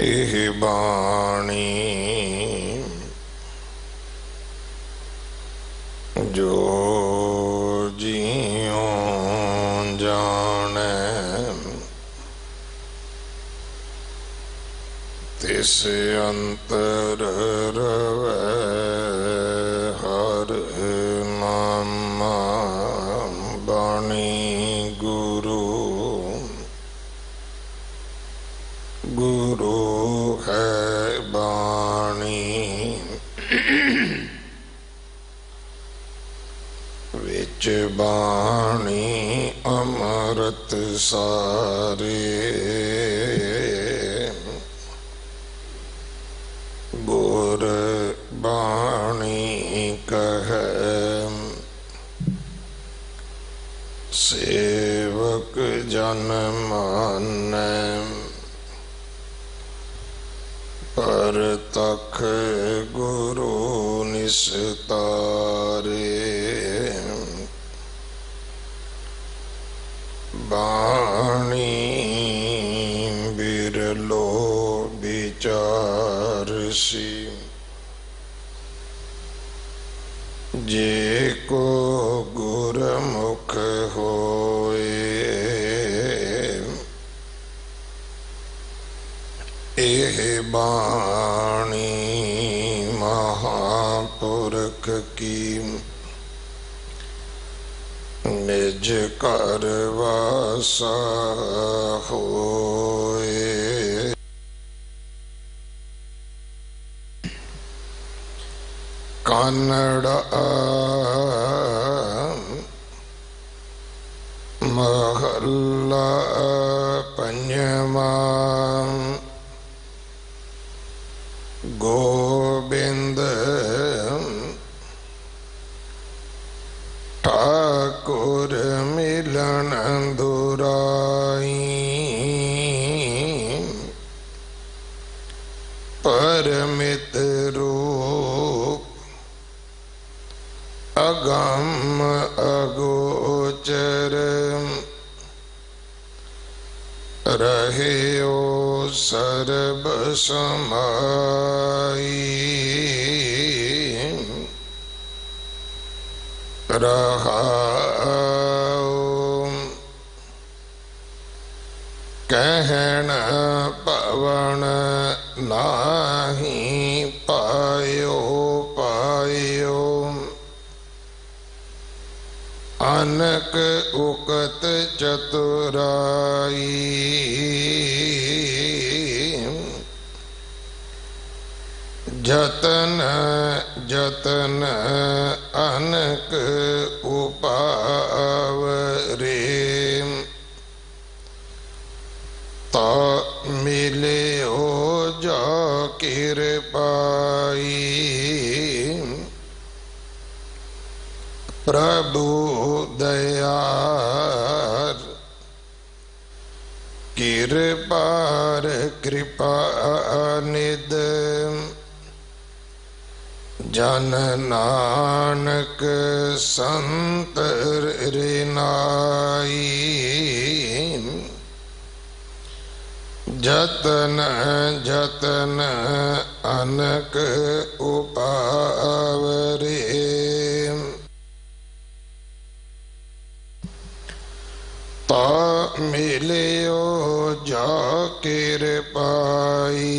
एह बाणी जो जियों जाने तिस अंतर रवै हर नामा बाणी गुरु गुरु है बाणी विच बाणी अमृत सारे गुर बाणी कहे सेवक जन मानै पर तख गुरु निस्तारे बाणी बिरलो विचारसी जे को गुरमुख होए एह बाणी महापुरख की निज कर वासा होए कानड़ा महला पंजवा गोबिंद ठाकुर मिलन दुराई परमित रूप अगम अगोचर रहे ओ सर्ब समाई रहाओ कहन पवन नाही पायो पायो अनक उकत चतुराई जतन जतन अनक उपावरे ता मिले हो जा कृपाई प्रभु दयार कृपार कृपा निद जन नानक संत रिनाई जतन जतन अनक उपावरे ता मिलियो जा कृपाई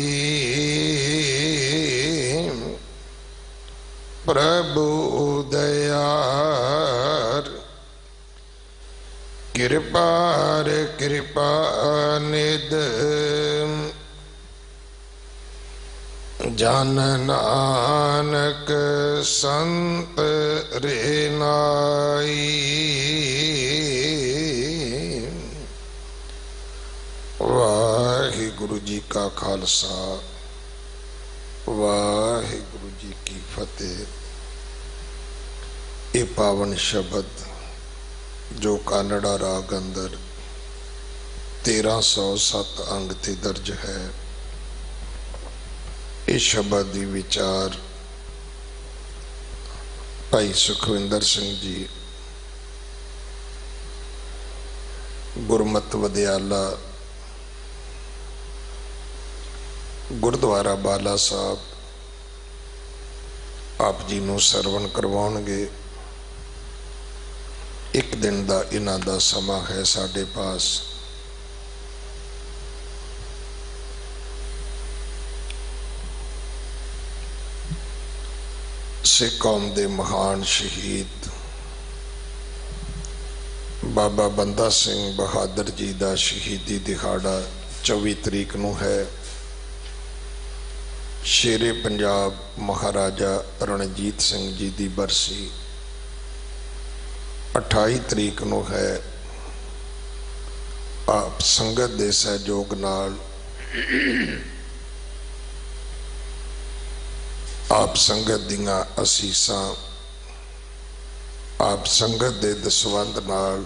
प्रभु दयार कृपार कृपा निद जन नानक संत रिनाई वाहिगुरु जी का खालसा वाहिगुरु जी की फतेह। ये पावन शब्द जो कानड़ा राग अंदर 1307 अंग ते दर्ज है, इस शब्द की विचार भाई सुखविंदर सिंह जी गुरमत वदियाला गुरुद्वारा बाला साहब आप जी नूं सरवण करवाउणगे। एक दिन का इन्हां दा समा है साडे पास। सिख कौम दे महान शहीद बाबा बंदा सिंह बहादुर जी का शहीदी दिहाड़ा 24 तरीक नूं है। शेरे पंजाब महाराजा रणजीत सिंह जी की बरसी 28 तरीक नूं है। आप संगत दे सहयोग नाल आप संगत दियां असीसां आप संगत दे दसवंध नाल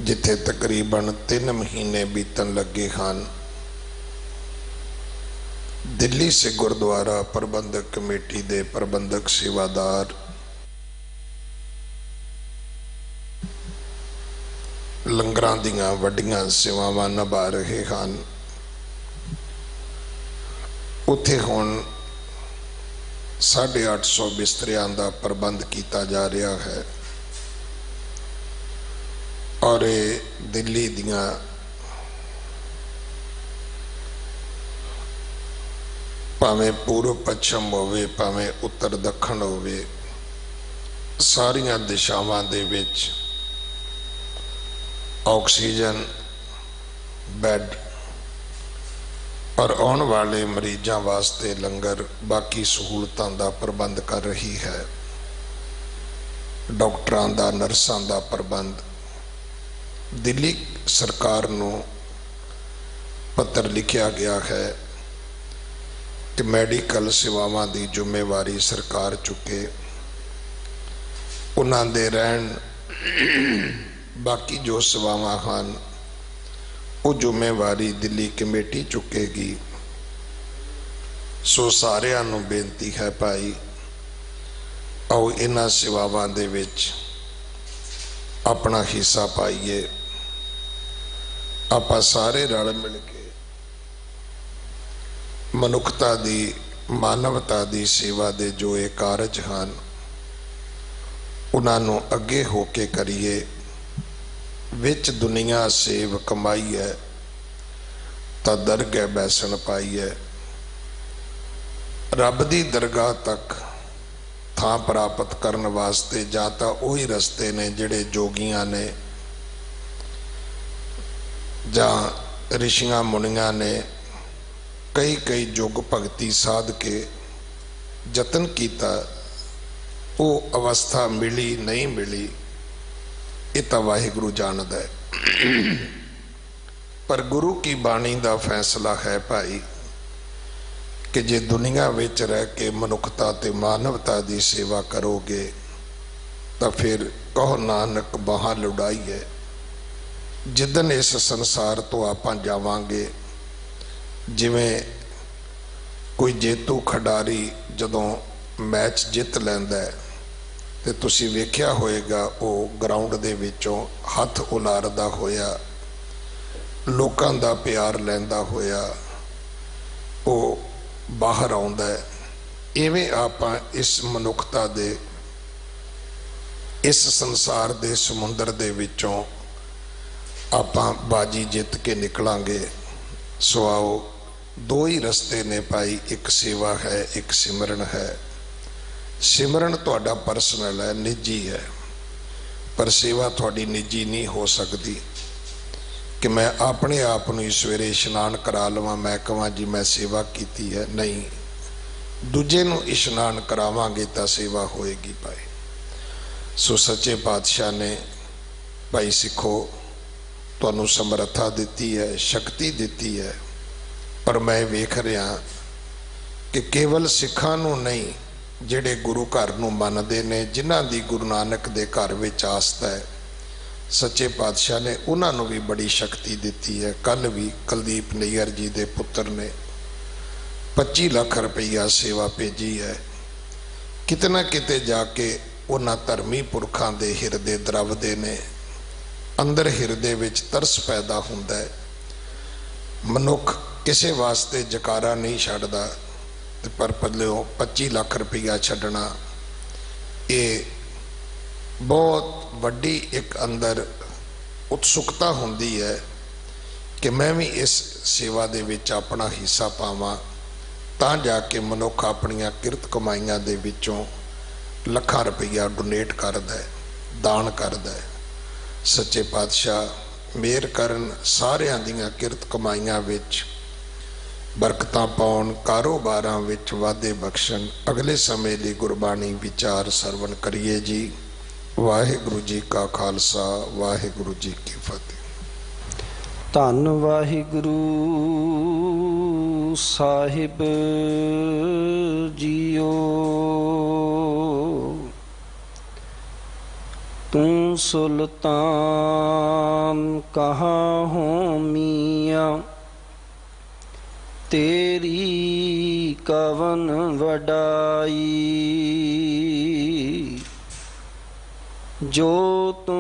जिथे तकरीबन 3 महीने बीतन लगे हैं, दिल्ली से गुरुद्वारा प्रबंधक कमेटी दे प्रबंधक सेवादार लंगरां दियां वड्डियां सेवावां निभा रहे हैं। उत्थे हुण 850 बिस्तरियां का प्रबंध किया जा रहा है और दिल्ली दियां भावें पूर्व पश्चिम होवे भावें उत्तर दक्षिण होवे, सारियां दिशावां दे विच ऑक्सीजन बैड और आने वाले मरीजों वास्ते लंगर बाकी सहूलतों का प्रबंध कर रही है। डॉक्टरां दा नर्सां दा प्रबंध दिल्ली सरकार नूं पत्र लिखिया गया है कि मैडिकल सेवावां की जिम्मेवारी सरकार चुके। उन्हां दे रहन बाकी जो सेवावां हैं वो जिम्मेवारी दिल्ली कमेटी चुकेगी। सो सारियां नूं बेनती है भाई आओ इन्हां सेवावां दे विच अपना हिस्सा पाइए। आपां सारे रल मिल के मनुखता दी मानवता दी सेवा दे जो ये कारज हैं उन्हां नूं अगे होके करिए। विच दुनिया सेव कमाई है तो दरगह बैसन पाई है। रब दी दरगाह तक थां प्राप्त करने वास्ते जां तां उही रस्ते ने जिहड़े जोगियां ने जां ऋषियां मुनियां ने कई कई युग भगती साध के जतन किया। वो अवस्था मिली नहीं मिली ये तो वाहिगुरु जानदा है, पर गुरु की बाणी का फैसला है भाई कि जे दुनिया विच रह के मनुखता ते मानवता की सेवा करोगे तो फिर कहो नानक बाह लुड़ाई है। जिदन इस संसार तो आप जावांगे, जिवें कोई जेतू खिडारी जदों मैच जित लैंदा है तो तुसी वेख्या होएगा वो ग्राउंड दे विचों हथ उलारदा होया लोकां दा प्यार लैंदा होया वो बाहर आउंदा है। इवें आपां इस मनुखता दे इस संसार दे समुंदर दे विचों आपां बाजी जित के निकलांगे। सो आओ दो ही रस्ते ने भाई, एक सेवा है एक सिमरन है। सिमरन तुहाडा परसनल है, निजी है, पर सेवा थोड़ी निजी नहीं हो सकती कि मैं अपने आप नूं सवेरे इशनान करा लवां मैं कहां जी मैं सेवा की है। नहीं, दूजे नूं इशनान करावांगे तो सेवा होएगी भाई। सो सच्चे पातशाह ने भाई सिखो तुहानूं समर्था दिती है, शक्ति दिती है, पर मैं वेख रहा कि केवल सिखां नूं नहीं जिहड़े गुरु घर नूं मनदे ने, जिन्हां दी गुरु नानक दे घर विच आस्था है, सच्चे पातशाह ने उन्हां नूं भी बड़ी शक्ति दिती है। कल भी कुलदीप नैयर जी दे पुत्र ने 25 लाख रुपया सेवा भेजी है। कितना किते जाके उन्हां धर्मी पुरखां दे हिरदे द्रवदे ने, अंदर हिरदे विच तरस पैदा हुंदा है। मनुख किसी वास्ते जकारा नहीं छड्डदा, पर पल्लिओं 25 लाख रुपया छड्डना ये बहुत वड्डी एक अंदर उत्सुकता होंदी है कि मैं भी इस सेवा दे विच अपना हिस्सा पावां, तां जाके मनुख अपनियां किरत कमाइयां दे विचों ਲੱਖਾਂ रुपया डोनेट करदा है, दान करदा है। सच्चे पातशाह मेहर करन, सारियां दियां किरत कमाइयां विच बरकतां पाउण, कारोबारां विच वाधे बख्शण। अगले समय लई गुरबाणी विचार सरवण करिए जी। वाहिगुरू जी का खालसा, वाहिगुरू जी की फतेह। धन वाहिगुरू साहिब जीओ, तू सुल्तान कहाँ हो मियाँ, तेरी कवन वडाई, जो तू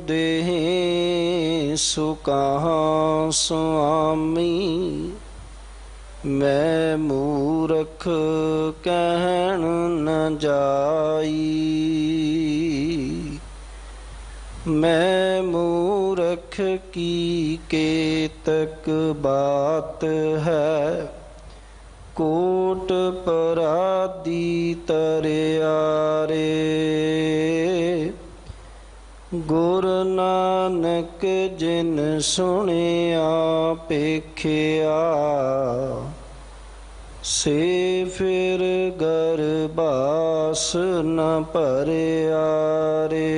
देहे सो कहाँ स्वामी, मैं मूरख कहन न जाई, मैं मूरख की केतक बात है, कोट पराधी तरियारे, गुर नानक जिन सुनिया पेखिया, से फिर गरबास न भरिया रे,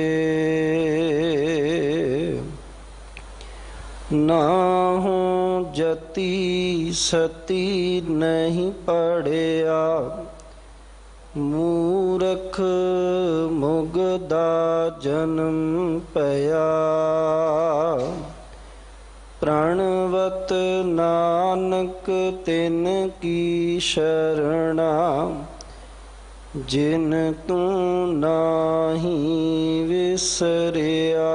ना हो जति सती नहीं पढ़िया, मूरख मुगदा जन्म पया, प्रणवत नानक तिन की शरणा, जिन तू नाही विसरिया,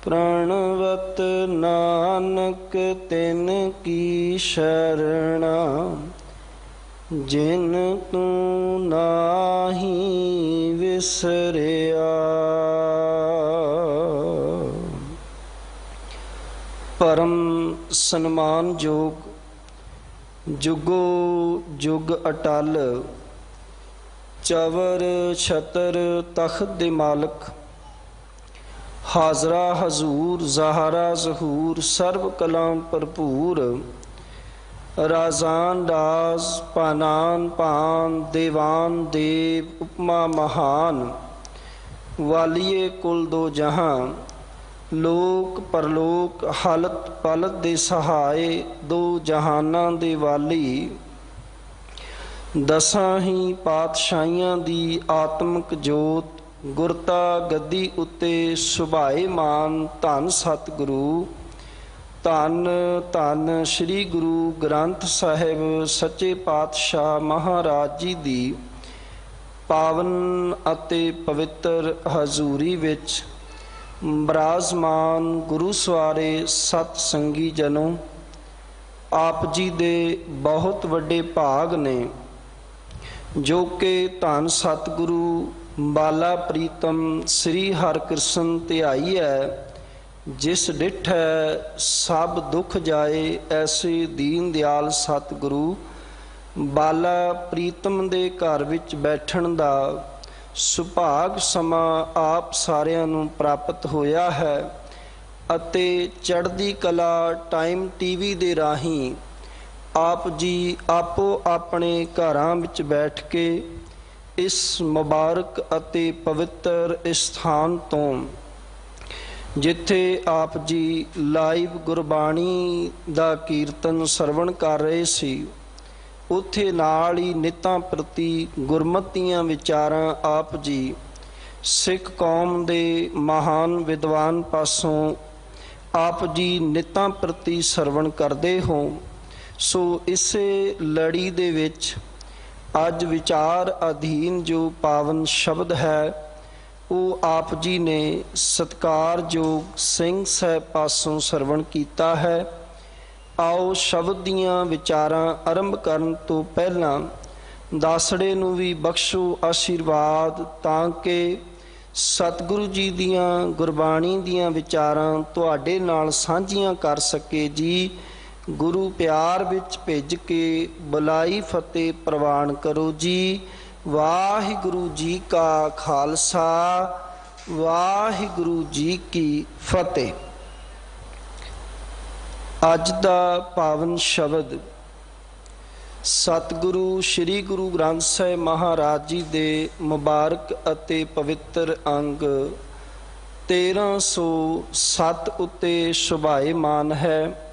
प्रणवत नानक तिन की शरणा, जिन तू नाही विसरिया। परम सन्मान योग जुगो जुग अटल, चवर छतर तख्त दे मालक, हाजरा हजूर ज़हारा ज़हूर, सर्व कलाम भरपूर, राजान राज पानान पान, देवान देव उपमा महान, वालिए कुल दो जहां, लोक परलोक हालत पालत दे सहाय, दो जहानां दे वाली, दसां ही पातशाहियां दी आत्मक जोत, गुरता गद्दी उत्ते सुभाए मान, धन सतगुरु धन धन श्री गुरु ग्रंथ साहिब सच्चे पातशाह महाराज जी दी पावन अते पवित्र हजूरी विच बराजमान गुरु सवारे सत संगी जनों, आप जी दे बहुत वड्डे भाग ने जो कि धन सतगुरु बाला प्रीतम श्री हरकृष्ण ध्याई है, जिस डिठ है सब दुख जाए, ऐसे दीन दयाल सतगुरु बाला प्रीतम दे घर विच बैठण दा सुभाग समा आप सारिਆਂ ਨੂੰ ਪ੍ਰਾਪਤ ਹੋਇਆ ਹੈ ਅਤੇ ਚੜ੍ਹਦੀ ਕਲਾ ਟਾਈਮ ਟੀਵੀ ਦੇ ਰਾਹੀਂ ਆਪ ਜੀ ਆਪੋ ਆਪਣੇ ਘਰਾਂ ਵਿੱਚ ਬੈਠ ਕੇ ਇਸ ਮੁਬਾਰਕ ਅਤੇ ਪਵਿੱਤਰ ਸਥਾਨ ਤੋਂ ਜਿੱਥੇ ਆਪ ਜੀ ਲਾਈਵ ਗੁਰਬਾਣੀ ਦਾ ਕੀਰਤਨ ਸਰਵਣ ਕਰ ਰਹੇ ਸੀ, ਉੱਥੇ ਨਾਲ ਹੀ ਨਿਤਾਂ ਪ੍ਰਤੀ ਗੁਰਮਤੀਆਂ ਵਿਚਾਰਾਂ ਆਪ ਜੀ ਸਿੱਖ ਕੌਮ ਦੇ ਮਹਾਨ ਵਿਦਵਾਨ ਪਾਸੋਂ ਆਪ ਜੀ ਨਿਤਾਂ ਪ੍ਰਤੀ ਸਰਵਣ ਕਰਦੇ ਹੋ। ਸੋ ਇਸੇ ਲੜੀ ਦੇ ਵਿੱਚ ਅੱਜ ਵਿਚਾਰ ਅਧੀਨ ਜੋ ਪਾਵਨ ਸ਼ਬਦ ਹੈ ਉਹ ਆਪ ਜੀ ਨੇ ਸਤਿਕਾਰਯੋਗ ਸਿੰਘ ਸਾਹਿਬ ਪਾਸੋਂ ਸਰਵਣ ਕੀਤਾ ਹੈ। ਆਓ ਸ਼ਬਦ ਦੀਆਂ ਵਿਚਾਰਾਂ ਆਰੰਭ ਕਰਨ ਤੋਂ ਪਹਿਲਾਂ ਦਾਸੜੇ ਨੂੰ ਵੀ ਬਖਸ਼ੋ ਆਸ਼ੀਰਵਾਦ, ਤਾਂ ਕਿ ਸਤਿਗੁਰੂ ਜੀ ਦੀਆਂ ਗੁਰਬਾਣੀ ਦੀਆਂ ਵਿਚਾਰਾਂ ਤੁਹਾਡੇ ਨਾਲ ਸਾਂਝੀਆਂ ਕਰ ਸਕੇ ਜੀ। ਗੁਰੂ ਪਿਆਰ ਵਿੱਚ ਭਿੱਜ ਕੇ ਬੁਲਾਈ ਫਤਿਹ ਪ੍ਰਵਾਨ ਕਰੋ ਜੀ। ਵਾਹਿਗੁਰੂ ਜੀ ਕਾ ਖਾਲਸਾ, ਵਾਹਿਗੁਰੂ ਜੀ ਕੀ ਫਤਿਹ। ਅੱਜ ਦਾ ਪਾਵਨ ਸ਼ਬਦ ਸਤਿਗੁਰੂ ਸ੍ਰੀ ਗੁਰੂ ਗ੍ਰੰਥ ਸਾਹਿਬ ਮਹਾਰਾਜ ਜੀ ਦੇ ਮੁਬਾਰਕ ਅਤੇ ਪਵਿੱਤਰ ਅੰਗ 1307 ਉੱਤੇ ਸ਼ੋਭਾਇਮਾਨ ਹੈ।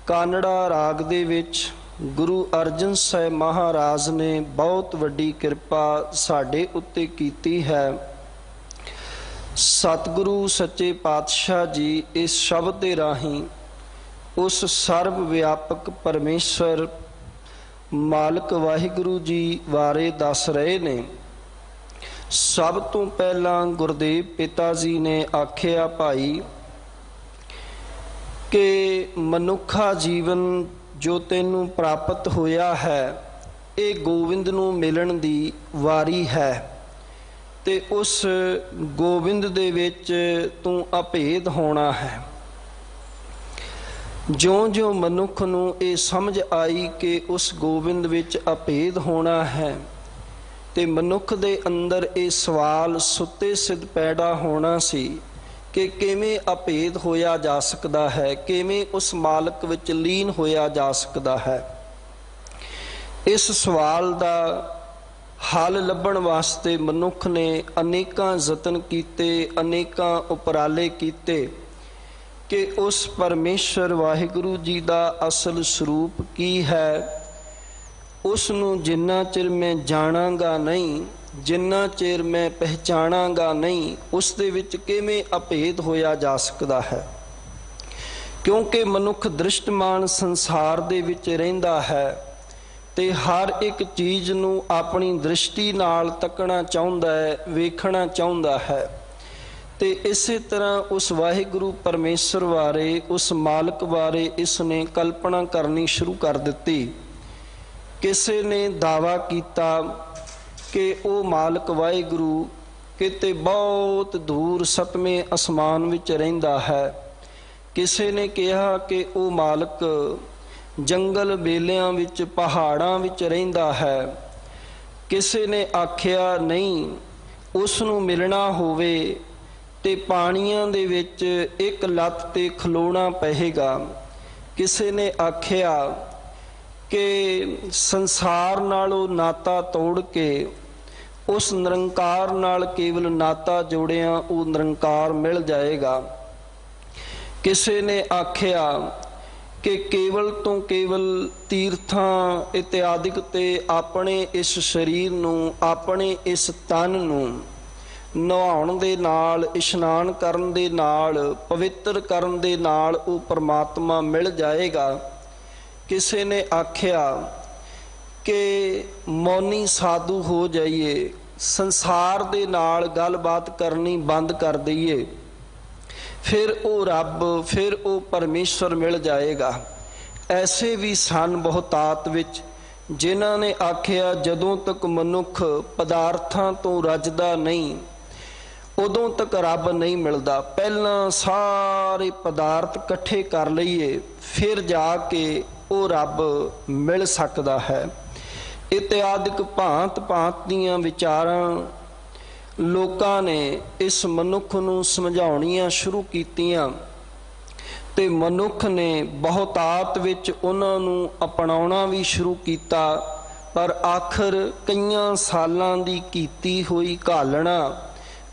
ਕਾਨੜਾ ਰਾਗ ਦੇ ਵਿੱਚ ਗੁਰੂ ਅਰਜਨ ਸਾਹਿਬ ਮਹਾਰਾਜ ਨੇ ਬਹੁਤ ਵੱਡੀ ਕਿਰਪਾ ਸਾਡੇ ਉੱਤੇ ਕੀਤੀ ਹੈ। ਸਤਿਗੁਰੂ ਸੱਚੇ ਪਾਤਸ਼ਾਹ ਜੀ ਇਸ ਸ਼ਬਦ ਦੇ ਰਾਹੀਂ ਉਸ ਸਰਬ ਵਿਆਪਕ ਪਰਮੇਸ਼ਰ ਮਾਲਕ ਵਾਹਿਗੁਰੂ ਜੀ ਬਾਰੇ ਦੱਸ ਰਹੇ ਨੇ। ਸਭ ਤੋਂ ਪਹਿਲਾਂ ਗੁਰਦੇਵ ਪਿਤਾ ਜੀ ਨੇ ਆਖਿਆ, ਭਾਈ, ਕਿ ਮਨੁੱਖਾ ਜੀਵਨ ਜੋ ਤੈਨੂੰ ਪ੍ਰਾਪਤ ਹੋਇਆ ਹੈ, ਇਹ ਗੋਬਿੰਦ ਨੂੰ ਮਿਲਣ ਦੀ ਵਾਰੀ ਹੈ, ਤੇ ਉਸ ਗੋਬਿੰਦ ਦੇ ਵਿੱਚ ਤੂੰ ਅਭੇਦ ਹੋਣਾ ਹੈ। ਜਿਉਂ-ਜਿਉਂ ਮਨੁੱਖ ਨੂੰ ਇਹ ਸਮਝ ਆਈ ਕਿ ਉਸ ਗੋਬਿੰਦ ਵਿੱਚ ਅਭੇਦ ਹੋਣਾ ਹੈ, ਤੇ ਮਨੁੱਖ ਦੇ ਅੰਦਰ ਇਹ ਸਵਾਲ ਸੁੱਤੇ ਸਿੱਧ ਪੈਦਾ ਹੋਣਾ ਸੀ ਕਿ ਕਿਵੇਂ ਅਭੇਦ ਹੋਇਆ ਜਾ ਸਕਦਾ ਹੈ, ਕਿਵੇਂ ਉਸ ਮਾਲਕ ਵਿੱਚ ਲੀਨ ਹੋਇਆ ਜਾ ਸਕਦਾ ਹੈ। ਇਸ ਸਵਾਲ ਦਾ ਹੱਲ ਲੱਭਣ ਵਾਸਤੇ ਮਨੁੱਖ ਨੇ ਅਨੇਕਾਂ ਯਤਨ ਕੀਤੇ, ਅਨੇਕਾਂ ਉਪਰਾਲੇ ਕੀਤੇ ਕਿ ਉਸ ਪਰਮੇਸ਼ਰ ਵਾਹਿਗੁਰੂ ਜੀ ਦਾ ਅਸਲ ਸਰੂਪ ਕੀ ਹੈ, ਉਸ ਨੂੰ ਜਿੰਨਾ ਚਿਰ ਮੈਂ ਜਾਣਾਂਗਾ ਨਹੀਂ, ਜਿੰਨਾ ਚਿਰ ਮੈਂ ਪਹਿਚਾਣਾਂਗਾ ਨਹੀਂ, ਉਸ ਦੇ ਵਿੱਚ ਕਿਵੇਂ ਅਭੇਦ ਹੋਇਆ ਜਾ ਸਕਦਾ ਹੈ। ਕਿਉਂਕਿ ਮਨੁੱਖ ਦ੍ਰਿਸ਼ਟਮਾਨ ਸੰਸਾਰ ਦੇ ਵਿੱਚ ਰਹਿੰਦਾ ਹੈ ਤੇ ਹਰ ਇੱਕ ਚੀਜ਼ ਨੂੰ ਆਪਣੀ ਦ੍ਰਿਸ਼ਟੀ ਨਾਲ ਤੱਕਣਾ ਚਾਹੁੰਦਾ ਹੈ, ਵੇਖਣਾ ਚਾਹੁੰਦਾ ਹੈ। ਤੇ ਇਸੇ ਤਰ੍ਹਾਂ ਉਸ ਵਾਹਿਗੁਰੂ ਪਰਮੇਸ਼ਰ ਬਾਰੇ, ਉਸ ਮਾਲਕ ਬਾਰੇ ਇਸ ਨੇ ਕਲਪਨਾ ਕਰਨੀ ਸ਼ੁਰੂ ਕਰ ਦਿੱਤੀ। ਕਿਸੇ ਨੇ ਦਾਅਵਾ ਕੀਤਾ ਕਿ ਉਹ ਮਾਲਕ ਵਾਹਿਗੁਰੂ ਕਿਤੇ ਬਹੁਤ ਦੂਰ ਸੱਤਵੇਂ ਅਸਮਾਨ ਵਿੱਚ ਰਹਿੰਦਾ ਹੈ। ਕਿਸੇ ਨੇ ਕਿਹਾ ਕਿ ਉਹ ਮਾਲਕ ਜੰਗਲ ਬੇਲਿਆਂ ਵਿੱਚ, ਪਹਾੜਾਂ ਵਿੱਚ ਰਹਿੰਦਾ ਹੈ। ਕਿਸੇ ਨੇ ਆਖਿਆ ਨਹੀਂ, ਉਸ ਨੂੰ ਮਿਲਣਾ ਹੋਵੇ ਤੇ ਪਾਣੀਆਂ ਦੇ ਵਿੱਚ ਇੱਕ ਲੱਤ ਤੇ ਖਲੋਣਾ ਪਏਗਾ। ਕਿਸੇ ਨੇ ਆਖਿਆ ਕਿ ਸੰਸਾਰ ਨਾਲੋਂ ਨਾਤਾ ਤੋੜ ਕੇ ਉਸ ਨਿਰੰਕਾਰ ਨਾਲ ਕੇਵਲ ਨਾਤਾ ਜੋੜਿਆ ਉਹ ਨਿਰੰਕਾਰ ਮਿਲ ਜਾਏਗਾ। ਕਿਸੇ ਨੇ ਆਖਿਆ ਕਿ ਕੇਵਲ ਤੋਂ ਕੇਵਲ ਤੀਰਥਾਂ ਇਤਿਆਦਿਕ ਤੇ ਆਪਣੇ ਇਸ ਸਰੀਰ ਨੂੰ, ਆਪਣੇ ਇਸ ਤਨ ਨੂੰ ਨਹਾਉਣ ਦੇ ਨਾਲ, ਇਸ਼ਨਾਨ ਕਰਨ ਦੇ ਨਾਲ, ਪਵਿੱਤਰ ਕਰਨ ਦੇ ਨਾਲ ਉਹ ਪਰਮਾਤਮਾ ਮਿਲ ਜਾਏਗਾ। ਕਿਸੇ ਨੇ ਆਖਿਆ ਕਿ ਮੌਨੀ ਸਾਧੂ ਹੋ ਜਾਈਏ, ਸੰਸਾਰ ਦੇ ਨਾਲ ਗੱਲਬਾਤ ਕਰਨੀ ਬੰਦ ਕਰ ਦਈਏ, ਫਿਰ ਉਹ ਰੱਬ, ਫਿਰ ਉਹ ਪਰਮੇਸ਼ਰ ਮਿਲ ਜਾਏਗਾ। ਐਸੇ ਵੀ ਸਨ ਬਹੁਤਾਤ ਵਿੱਚ, ਜਿਨ੍ਹਾਂ ਨੇ ਆਖਿਆ ਜਦੋਂ ਤੱਕ ਮਨੁੱਖ ਪਦਾਰਥਾਂ ਤੋਂ ਰੱਜਦਾ ਨਹੀਂ, ਉਦੋਂ ਤੱਕ ਰੱਬ ਨਹੀਂ ਮਿਲਦਾ। ਪਹਿਲਾਂ ਸਾਰੇ ਪਦਾਰਥ ਇਕੱਠੇ ਕਰ ਲਈਏ, ਫਿਰ ਜਾ ਕੇ ਉਹ ਰੱਬ ਮਿਲ ਸਕਦਾ ਹੈ। ਇਤਿਆਦਿਕ ਭਾਂਤ ਭਾਂਤ ਦੀਆਂ ਵਿਚਾਰਾਂ ਲੋਕਾਂ ਨੇ ਇਸ ਮਨੁੱਖ ਨੂੰ ਸਮਝਾਉਣੀਆਂ ਸ਼ੁਰੂ ਕੀਤੀਆਂ, ਤੇ ਮਨੁੱਖ ਨੇ ਬਹੁਤਾਤ ਵਿੱਚ ਉਹਨਾਂ ਨੂੰ ਅਪਣਾਉਣਾ ਵੀ ਸ਼ੁਰੂ ਕੀਤਾ। ਪਰ ਆਖਰ ਕਈਆਂ ਸਾਲਾਂ ਦੀ ਕੀਤੀ ਹੋਈ ਘਾਲਣਾ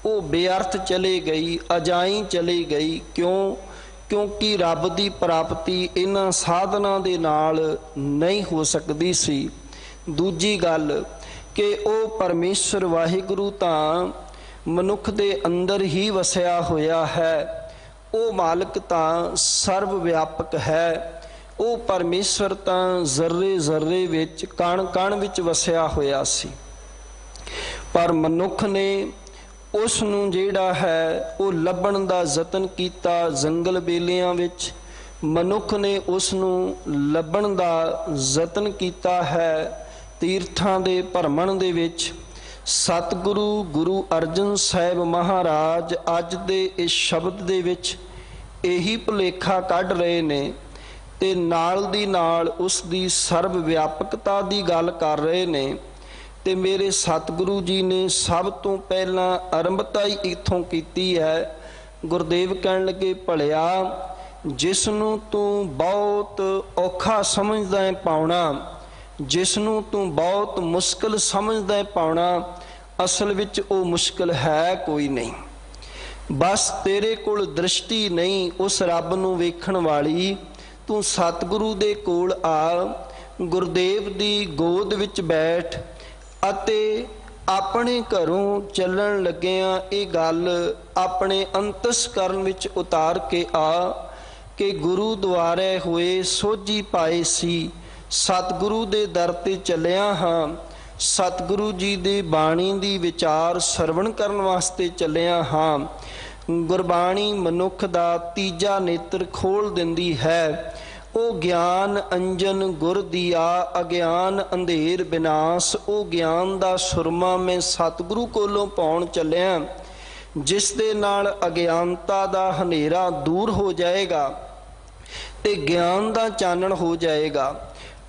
ਉਹ ਬੇਅਰਥ ਚਲੇ ਗਈ, ਅਜਾਈਂ ਚਲੀ ਗਈ। ਕਿਉਂਕਿ ਰੱਬ ਦੀ ਪ੍ਰਾਪਤੀ ਇਹਨਾਂ ਸਾਧਨਾਂ ਦੇ ਨਾਲ ਨਹੀਂ ਹੋ ਸਕਦੀ ਸੀ। ਦੂਜੀ ਗੱਲ ਕਿ ਉਹ ਪਰਮੇਸ਼ਰ ਵਾਹਿਗੁਰੂ ਤਾਂ ਮਨੁੱਖ ਦੇ ਅੰਦਰ ਹੀ ਵਸਿਆ ਹੋਇਆ ਹੈ। ਉਹ ਮਾਲਕ ਤਾਂ ਸਰਬ ਵਿਆਪਕ ਹੈ। ਉਹ ਪਰਮੇਸ਼ਰ ਤਾਂ ਜ਼ਰਰੇ ਜ਼ਰਰੇ ਵਿੱਚ, ਕਣ ਕਣ ਵਿੱਚ ਵਸਿਆ ਹੋਇਆ ਸੀ। ਪਰ ਮਨੁੱਖ ਨੇ ਉਸ ਨੂੰ ਜਿਹੜਾ ਹੈ ਉਹ ਲੱਭਣ ਦਾ ਯਤਨ ਕੀਤਾ। ਜੰਗਲ ਬੇਲਿਆਂ ਵਿੱਚ ਮਨੁੱਖ ਨੇ ਉਸ ਨੂੰ ਲੱਭਣ ਦਾ ਯਤਨ ਕੀਤਾ ਹੈ। ਤੀਰਥਾਂ ਦੇ ਭਰਮਣ ਦੇ ਵਿੱਚ ਸਤਿਗੁਰੂ ਗੁਰੂ ਅਰਜਨ ਸਾਹਿਬ ਮਹਾਰਾਜ ਅੱਜ ਦੇ ਇਸ ਸ਼ਬਦ ਦੇ ਵਿੱਚ ਇਹੀ ਭੁਲੇਖਾ ਕੱਢ ਰਹੇ ਨੇ ਤੇ ਨਾਲ ਦੀ ਨਾਲ ਉਸ ਦੀ ਸਰਬ ਵਿਆਪਕਤਾ ਦੀ ਗੱਲ ਕਰ ਰਹੇ ਨੇ। ਤੇ ਮੇਰੇ ਸਤਿਗੁਰੂ ਜੀ ਨੇ ਸਭ ਤੋਂ ਪਹਿਲਾਂ ਆਰੰਭਤਾ ਹੀ ਇੱਥੋਂ ਕੀਤੀ ਹੈ। ਗੁਰਦੇਵ ਕਹਿਣ ਲੱਗੇ, ਭਲਿਆ ਜਿਸ ਨੂੰ ਤੂੰ ਬਹੁਤ ਔਖਾ ਸਮਝਦਾ ਹੈ ਪਾਉਣਾ, ਜਿਸ ਨੂੰ ਤੂੰ ਬਹੁਤ ਮੁਸ਼ਕਿਲ ਸਮਝਦਾ ਹੈ ਪਾਉਣਾ, ਅਸਲ ਵਿੱਚ ਉਹ ਮੁਸ਼ਕਿਲ ਹੈ ਕੋਈ ਨਹੀਂ। ਬਸ ਤੇਰੇ ਕੋਲ ਦ੍ਰਿਸ਼ਟੀ ਨਹੀਂ ਉਸ ਰੱਬ ਨੂੰ ਵੇਖਣ ਵਾਲੀ। ਤੂੰ ਸਤਿਗੁਰੂ ਦੇ ਕੋਲ ਆ, ਗੁਰਦੇਵ ਦੀ ਗੋਦ ਵਿੱਚ ਬੈਠ ਅਤੇ ਆਪਣੇ ਘਰੋਂ ਚੱਲਣ ਲੱਗਿਆਂ ਇਹ ਗੱਲ ਆਪਣੇ ਅੰਤਸਕਰਨ ਵਿੱਚ ਉਤਾਰ ਕੇ ਆ ਕਿ ਗੁਰੂ ਦੁਆਰੇ ਹੋਏ ਸੋਝੀ ਪਾਏ ਸੀ। ਸਤਿਗੁਰੂ ਦੇ ਦਰ ਤੇ ਚੱਲਿਆ ਹਾਂ, ਸਤਿਗੁਰੂ ਜੀ ਦੀ ਬਾਣੀ ਦੀ ਵਿਚਾਰ ਸਰਵਣ ਕਰਨ ਵਾਸਤੇ ਚੱਲਿਆ ਹਾਂ। ਗੁਰਬਾਣੀ ਮਨੁੱਖ ਦਾ ਤੀਜਾ ਨੇਤਰ ਖੋਲ ਦਿੰਦੀ ਹੈ। ਉਹ ਗਿਆਨ ਅੰਜਨ ਗੁਰ ਦੀਆ, ਅਗਿਆਨ ਅੰਧੇਰ ਵਿਨਾਸ਼। ਉਹ ਗਿਆਨ ਦਾ ਸੁਰਮਾ ਮੈਂ ਸਤਿਗੁਰੂ ਕੋਲੋਂ ਪਾਉਣ ਚੱਲਿਆ, ਜਿਸ ਦੇ ਨਾਲ ਅਗਿਆਨਤਾ ਦਾ ਹਨੇਰਾ ਦੂਰ ਹੋ ਜਾਏਗਾ ਤੇ ਗਿਆਨ ਦਾ ਚਾਨਣ ਹੋ ਜਾਏਗਾ।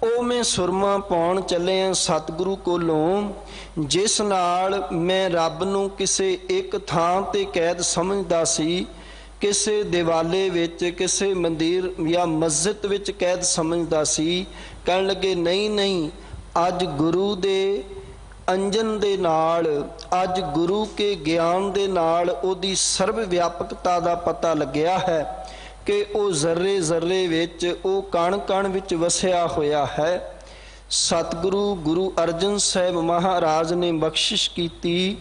ਉਹ ਮੈਂ ਸੁਰਮਾ ਪਾਉਣ ਚੱਲਿਆ ਸਤਿਗੁਰੂ ਕੋਲੋਂ, ਜਿਸ ਨਾਲ ਮੈਂ ਰੱਬ ਨੂੰ ਕਿਸੇ ਇੱਕ ਥਾਂ ਤੇ ਕੈਦ ਸਮਝਦਾ ਸੀ, ਕਿਸੇ ਦਿਵਾਲੇ ਵਿੱਚ, ਕਿਸੇ ਮੰਦਿਰ ਜਾਂ ਮਸਜਿਦ ਵਿੱਚ ਕੈਦ ਸਮਝਦਾ ਸੀ। ਕਹਿਣ ਲੱਗੇ ਨਹੀਂ ਨਹੀਂ, ਅੱਜ ਗੁਰੂ ਦੇ ਅੰਜਨ ਦੇ ਨਾਲ, ਅੱਜ ਗੁਰੂ ਕੇ ਗਿਆਨ ਦੇ ਨਾਲ ਉਹਦੀ ਸਰਬ ਵਿਆਪਕਤਾ ਦਾ ਪਤਾ ਲੱਗਿਆ ਹੈ ਕਿ ਉਹ ਜ਼ਰਰੇ ਜ਼ਰਰੇ ਵਿੱਚ, ਉਹ ਕਣ ਕਣ ਵਿੱਚ ਵਸਿਆ ਹੋਇਆ ਹੈ। ਸਤਿਗੁਰੂ ਗੁਰੂ ਅਰਜਨ ਸਾਹਿਬ ਮਹਾਰਾਜ ਨੇ ਬਖਸ਼ਿਸ਼ ਕੀਤੀ।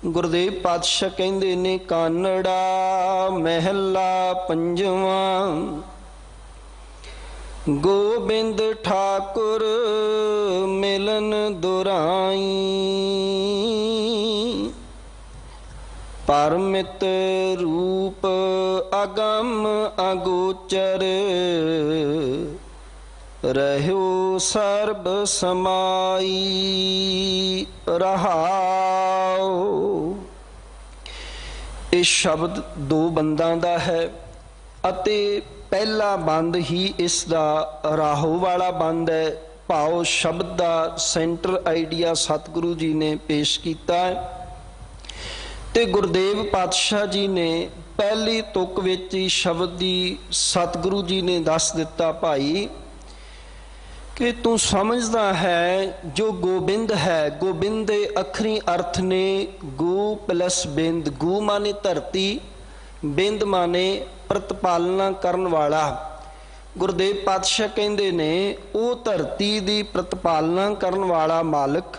ਗੁਰਦੇਵ ਪਾਤਸ਼ਾਹ ਕਹਿੰਦੇ ਨੇ, ਕਾਨੜਾ ਮਹਿਲਾ ਪੰਜਵਾਂ। ਗੋਬਿੰਦ ਠਾਕੁਰ ਮਿਲਨ ਦੁਰਾਈ, ਪਰਮਿਤ ਰੂਪ ਅਗੰਮ ਅਗੋਚਰ, ਰਹਿਓ ਸਰਬ ਸਮਾਈ ਰਹਾਉ। ਇਹ ਸ਼ਬਦ ਦੋ ਬੰਦਾਂ ਦਾ ਹੈ ਅਤੇ ਪਹਿਲਾ ਬੰਦ ਹੀ ਇਸ ਦਾ ਰਾਹੋ ਵਾਲਾ ਬੰਦ ਹੈ। ਭਾਵ ਸ਼ਬਦ ਦਾ ਸੈਂਟਰ ਆਈਡੀਆ ਸਤਿਗੁਰੂ ਜੀ ਨੇ ਪੇਸ਼ ਕੀਤਾ ਹੈ ਤੇ ਗੁਰਦੇਵ ਪਾਤਸ਼ਾਹ ਜੀ ਨੇ ਪਹਿਲੀ ਤੁਕ ਵਿੱਚ ਹੀ ਸ਼ਬਦ ਦੀ ਸਤਿਗੁਰੂ ਜੀ ਨੇ ਦੱਸ ਦਿੱਤਾ, ਭਾਈ ਕਿ ਤੂੰ ਸਮਝਦਾ ਹੈ ਜੋ ਗੋਬਿੰਦ ਹੈ। ਗੋਬਿੰਦ ਦੇ ਅੱਖਰੀ ਅਰਥ ਨੇ ਗੋ ਪਲਸ ਬਿੰਦ। ਗੋ ਮਾਨੇ ਧਰਤੀ, ਬਿੰਦ ਮਾਨੇ ਪ੍ਰਤਪਾਲਨਾ ਕਰਨ ਵਾਲਾ। ਗੁਰਦੇਵ ਪਾਤਸ਼ਾਹ ਕਹਿੰਦੇ ਨੇ ਉਹ ਧਰਤੀ ਦੀ ਪ੍ਰਤਪਾਲਨਾ ਕਰਨ ਵਾਲਾ ਮਾਲਕ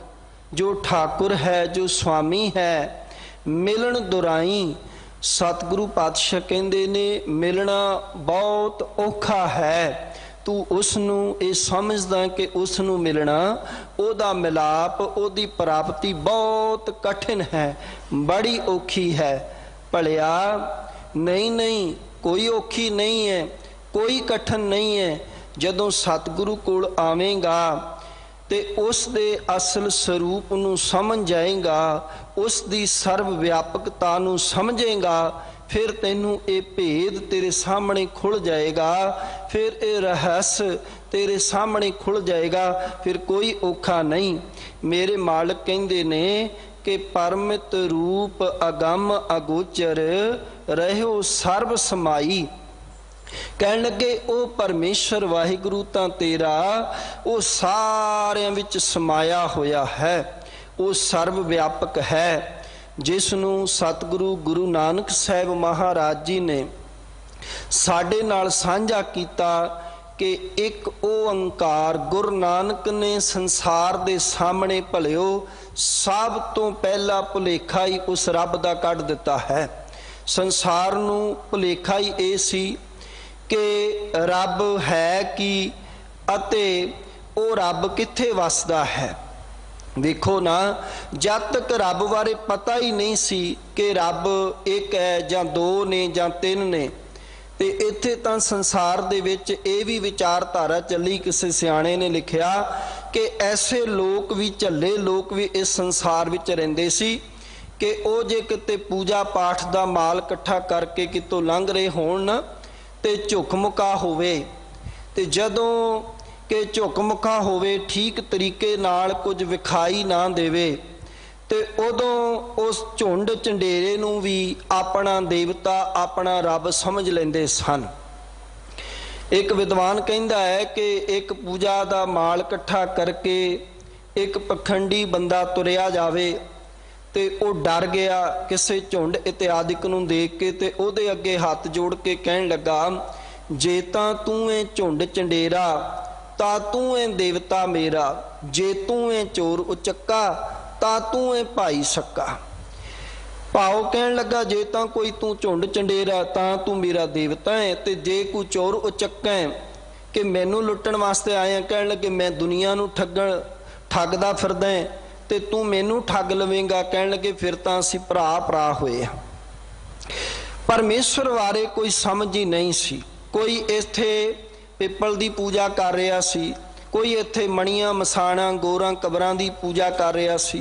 ਜੋ ਠਾਕੁਰ ਹੈ, ਜੋ ਸੁਆਮੀ ਹੈ, ਮਿਲਣ ਦੁਰਾਈ। ਸਤਿਗੁਰੂ ਪਾਤਸ਼ਾਹ ਕਹਿੰਦੇ ਨੇ ਮਿਲਣਾ ਬਹੁਤ ਔਖਾ ਹੈ। ਤੂੰ ਉਸ ਨੂੰ ਇਹ ਸਮਝਦਾ ਕਿ ਉਸ ਨੂੰ ਮਿਲਣਾ, ਉਹਦਾ ਮਿਲਾਪ, ਉਹਦੀ ਪ੍ਰਾਪਤੀ ਬਹੁਤ ਕਠਿਨ ਹੈ, ਬੜੀ ਔਖੀ ਹੈ। ਭਲਿਆ ਨਹੀਂ ਨਹੀਂ, ਕੋਈ ਔਖੀ ਨਹੀਂ ਹੈ, ਕੋਈ ਕਠਿਨ ਨਹੀਂ ਹੈ। ਜਦੋਂ ਸਤਿਗੁਰੂ ਕੋਲ ਆਵੇਂਗਾ ਤੇ ਉਸ ਦੇ ਅਸਲ ਸਰੂਪ ਨੂੰ ਸਮਝ ਜਾਏਗਾ, ਉਸ ਦੀ ਸਰਬ ਵਿਆਪਕਤਾ ਨੂੰ ਸਮਝੇਗਾ, ਫਿਰ ਤੈਨੂੰ ਇਹ ਭੇਦ ਤੇਰੇ ਸਾਹਮਣੇ ਖੁੱਲ ਜਾਏਗਾ, ਫਿਰ ਇਹ ਰਹੱਸ ਤੇਰੇ ਸਾਹਮਣੇ ਖੁੱਲ ਜਾਏਗਾ, ਫਿਰ ਕੋਈ ਔਖਾ ਨਹੀਂ। ਮੇਰੇ ਮਾਲਕ ਕਹਿੰਦੇ ਨੇ ਕਿ ਪਰਮਿਤ ਰੂਪ ਅਗੰਮ ਅਗੋਚਰ, ਰਹਿਓ ਸਰਬ ਸਮਾਈ। ਕਹਿਣ ਲੱਗੇ ਉਹ ਪਰਮੇਸ਼ਰ ਵਾਹਿਗੁਰੂ ਤਾਂ ਤੇਰਾ ਉਹ ਸਾਰਿਆਂ ਵਿੱਚ ਸਮਾਇਆ ਹੋਇਆ ਹੈ, ਉਹ ਸਰਬ ਵਿਆਪਕ ਹੈ, ਜਿਸ ਨੂੰ ਸਤਿਗੁਰੂ ਗੁਰੂ ਨਾਨਕ ਸਾਹਿਬ ਮਹਾਰਾਜ ਜੀ ਨੇ ਸਾਡੇ ਨਾਲ ਸਾਂਝਾ ਕੀਤਾ ਕਿ ਇੱਕ ਓੰਕਾਰ। ਗੁਰੂ ਨਾਨਕ ਨੇ ਸੰਸਾਰ ਦੇ ਸਾਹਮਣੇ ਭਲਿਓ ਸਭ ਤੋਂ ਪਹਿਲਾ ਭੁਲੇਖਾ ਹੀ ਉਸ ਰੱਬ ਦਾ ਕੱਢ ਦਿੱਤਾ ਹੈ। ਸੰਸਾਰ ਨੂੰ ਭੁਲੇਖਾ ਹੀ ਇਹ ਸੀ ਕਿ ਰੱਬ ਹੈ ਕੀ ਅਤੇ ਉਹ ਰੱਬ ਕਿੱਥੇ ਵਸਦਾ ਹੈ। देखो ना, जब तक रब बारे पता ही नहीं सी कि रब एक है जां दो ने जां तीन ने, ते इत्थे तां संसार दे विच ये भी विचारधारा चली, किसी सियाणे ने लिखिया कि ऐसे लोग भी झल्ले लोग भी इस संसार विच रहिंदे सी कि वो जे किते पूजा पाठ दा माल इकट्ठा करके कितों लंघ रहे होण ते झुक मुका होवे, ते जदों कि झुक मुखा होवे, ठीक तरीके नाल कुछ विखाई ना देवे, ते उदों उस झुंड झंडेरे नूं भी अपना देवता अपना रब समझ लेंदे सन। एक विद्वान कहंदा है कि एक पूजा दा माल इकट्ठा करके एक पखंडी बंदा तुरिया जावे ते ओ डर गया किसी झुंड इत्यादिक नूं देख के, ते ओदे अगे हथ जोड़ के कहण लगा, जे तां तूं ए झुंड झंडेरा ता तू है देवता मेरा, जे तू है चोर उचक्का ता तू है भाई सक्का। भाव कहन लगा, जे ता कोई तू झुंड झंडेरा ता तू मेरा देवता है, ते जे कोई चोर उचक्का है कि मैनू लुट्टण वास्ते आया, कहन लगे मैं दुनिया नू ठगदा फिरदा है ते तू मैनू ठग लवेंगा, कहन लगे फिर तां असीं भरा भरा होए। परमेश्वर बारे कोई समझ ही नहीं सी। कोई इत्थे पिपल की पूजा कर रहा सी, कोई इत्थे मणियां मसाणा गोरां कबरां की पूजा कर रहा सी,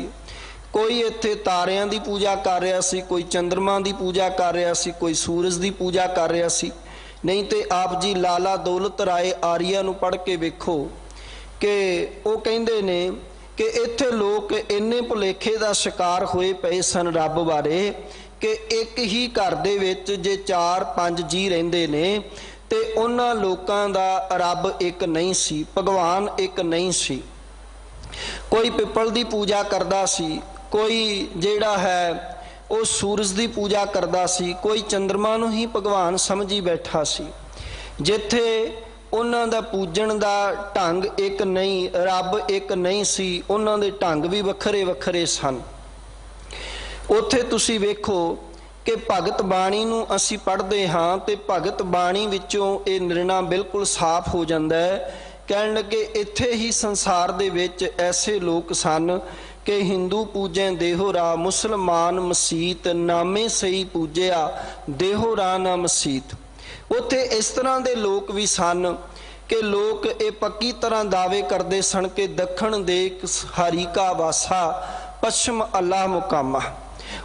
कोई इत्थे तारियां की पूजा कर रहा सी, कोई चंद्रमा की पूजा कर रहा सी, कोई सूरज की पूजा कर रहा सी। नहीं तो आप जी लाला दौलत राय आर्या नूं पढ़ के वेखो कि वो कहंदे ने कि इत्थे लोग इन्ने भुलेखे का शिकार होए पए सन रब बारे कि एक ही घर दे विच जे 4-5 जी रहिंदे ने ते उन्हां लोकां दा रब एक नहीं सी, भगवान एक नहीं सी। कोई पिपल की पूजा करदा सी, कोई जिहड़ा है वो सूरज की पूजा करदा सी, कोई चंद्रमा नूं ही भगवान समझी बैठा सी। जिथे उन्हां दा पूजन दा ढंग एक नहीं, रब एक नहीं सी, उन्हां दे ढंग भी वखरे वखरे सन। उत्थे तुसीं वेखो कि भगत बाणी नूं असीं पढ़दे हां ते भगत बाणी विचों ये निर्णय बिल्कुल साफ हो जाता है। कहण लगे इत्थे ही संसार दे विच ऐसे लोग सन कि हिंदू पूजे देहोरा, मुसलमान मसीत, नामे सही पूजिया देहोरा ना मसीत। उत्थे इस तरह के लोग भी सन कि लोग ये पक्की तरह दावे करते सन कि दखण देख हरि का वासा, पश्चिम अल्लाह मुकामा।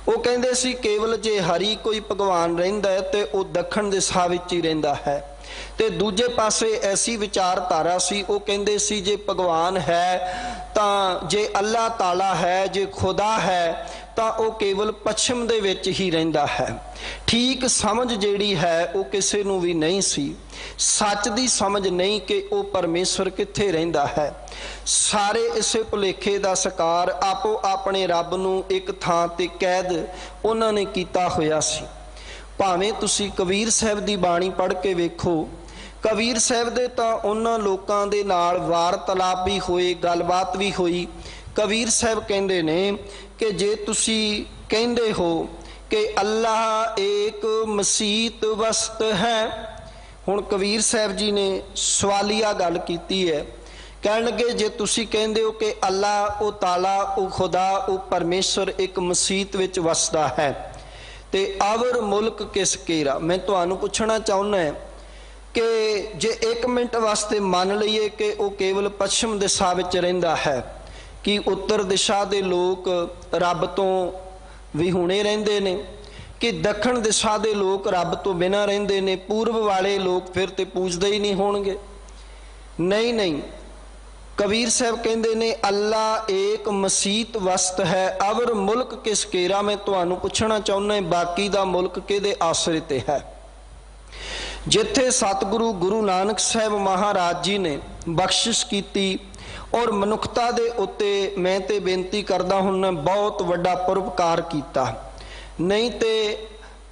वो कहते सी केवल जे हरि कोई भगवान रहिंदा है तो वह दखण दिशा विच ही रहिंदा है। ते दूजे पासे ऐसी विचारधारा सी, वो कहते सी जे भगवान है तां, जे अल्लाह ताला है, जे खुदा है तां वो केवल पश्चिम दे विच ही रहिंदा है। ठीक समझ जिहड़ी है वो किसी नूं भी नहीं सी, सच दी समझ नहीं कि वो परमेश्वर कित्थे रहिंदा है। सारे इसे भुलेखे दा शिकार आपो अपने रब नूं एक थां ते कैद उन्हां ने कीता होया सी। भावें तुसी कबीर साहब दी बाणी पढ़ के वेखो, कबीर साहब दे तां उन्हां लोकां दे नाल वार्तालाप भी होए, गलबात भी हुई। कबीर साहब कहंदे ने कि जे तुसी कहंदे हो कि अल्लाह एक मसीत वस्त है, हुण कबीर साहब जी ने सवालिया गल कीती है। कहण लगे जे तुसी कहंदे हो कि अल्लाह ओ ताला ओ खुदा ओ परमेश्वर एक मसीत विच वसदा है ते अवर मुल्क किस केरा। मैं तुहानूं पुछना चाहुंदा है कि जे 1 मिनट वास्ते मान लईए कि वो केवल पश्चिम दिशा विच रहिंदा है, कि उत्तर दिशा दे लोग रब तो विहूणे रहिंदे ने, कि दक्षिण दिशा दे लोग रब तो बिना रहिंदे ने, पूर्व वाले लोग फिर ते पूजदे ही नहीं होणगे। नहीं नहीं, कबीर साहब कहंदे ने अल्लाह एक मसीत वस्त है, अवर मुल्क किस केरा। मैं तुहानूं पुछना चाहुंदा बाकी दा मुल्क किहदे आसरे ते है। जिथे सतगुरु गुरु नानक साहब महाराज जी ने बख्शिश कीती और मनुखता दे उत्ते मैं ते बेनती करदा हुन्ना बहुत वड्डा परोपकार कीता, नहीं ते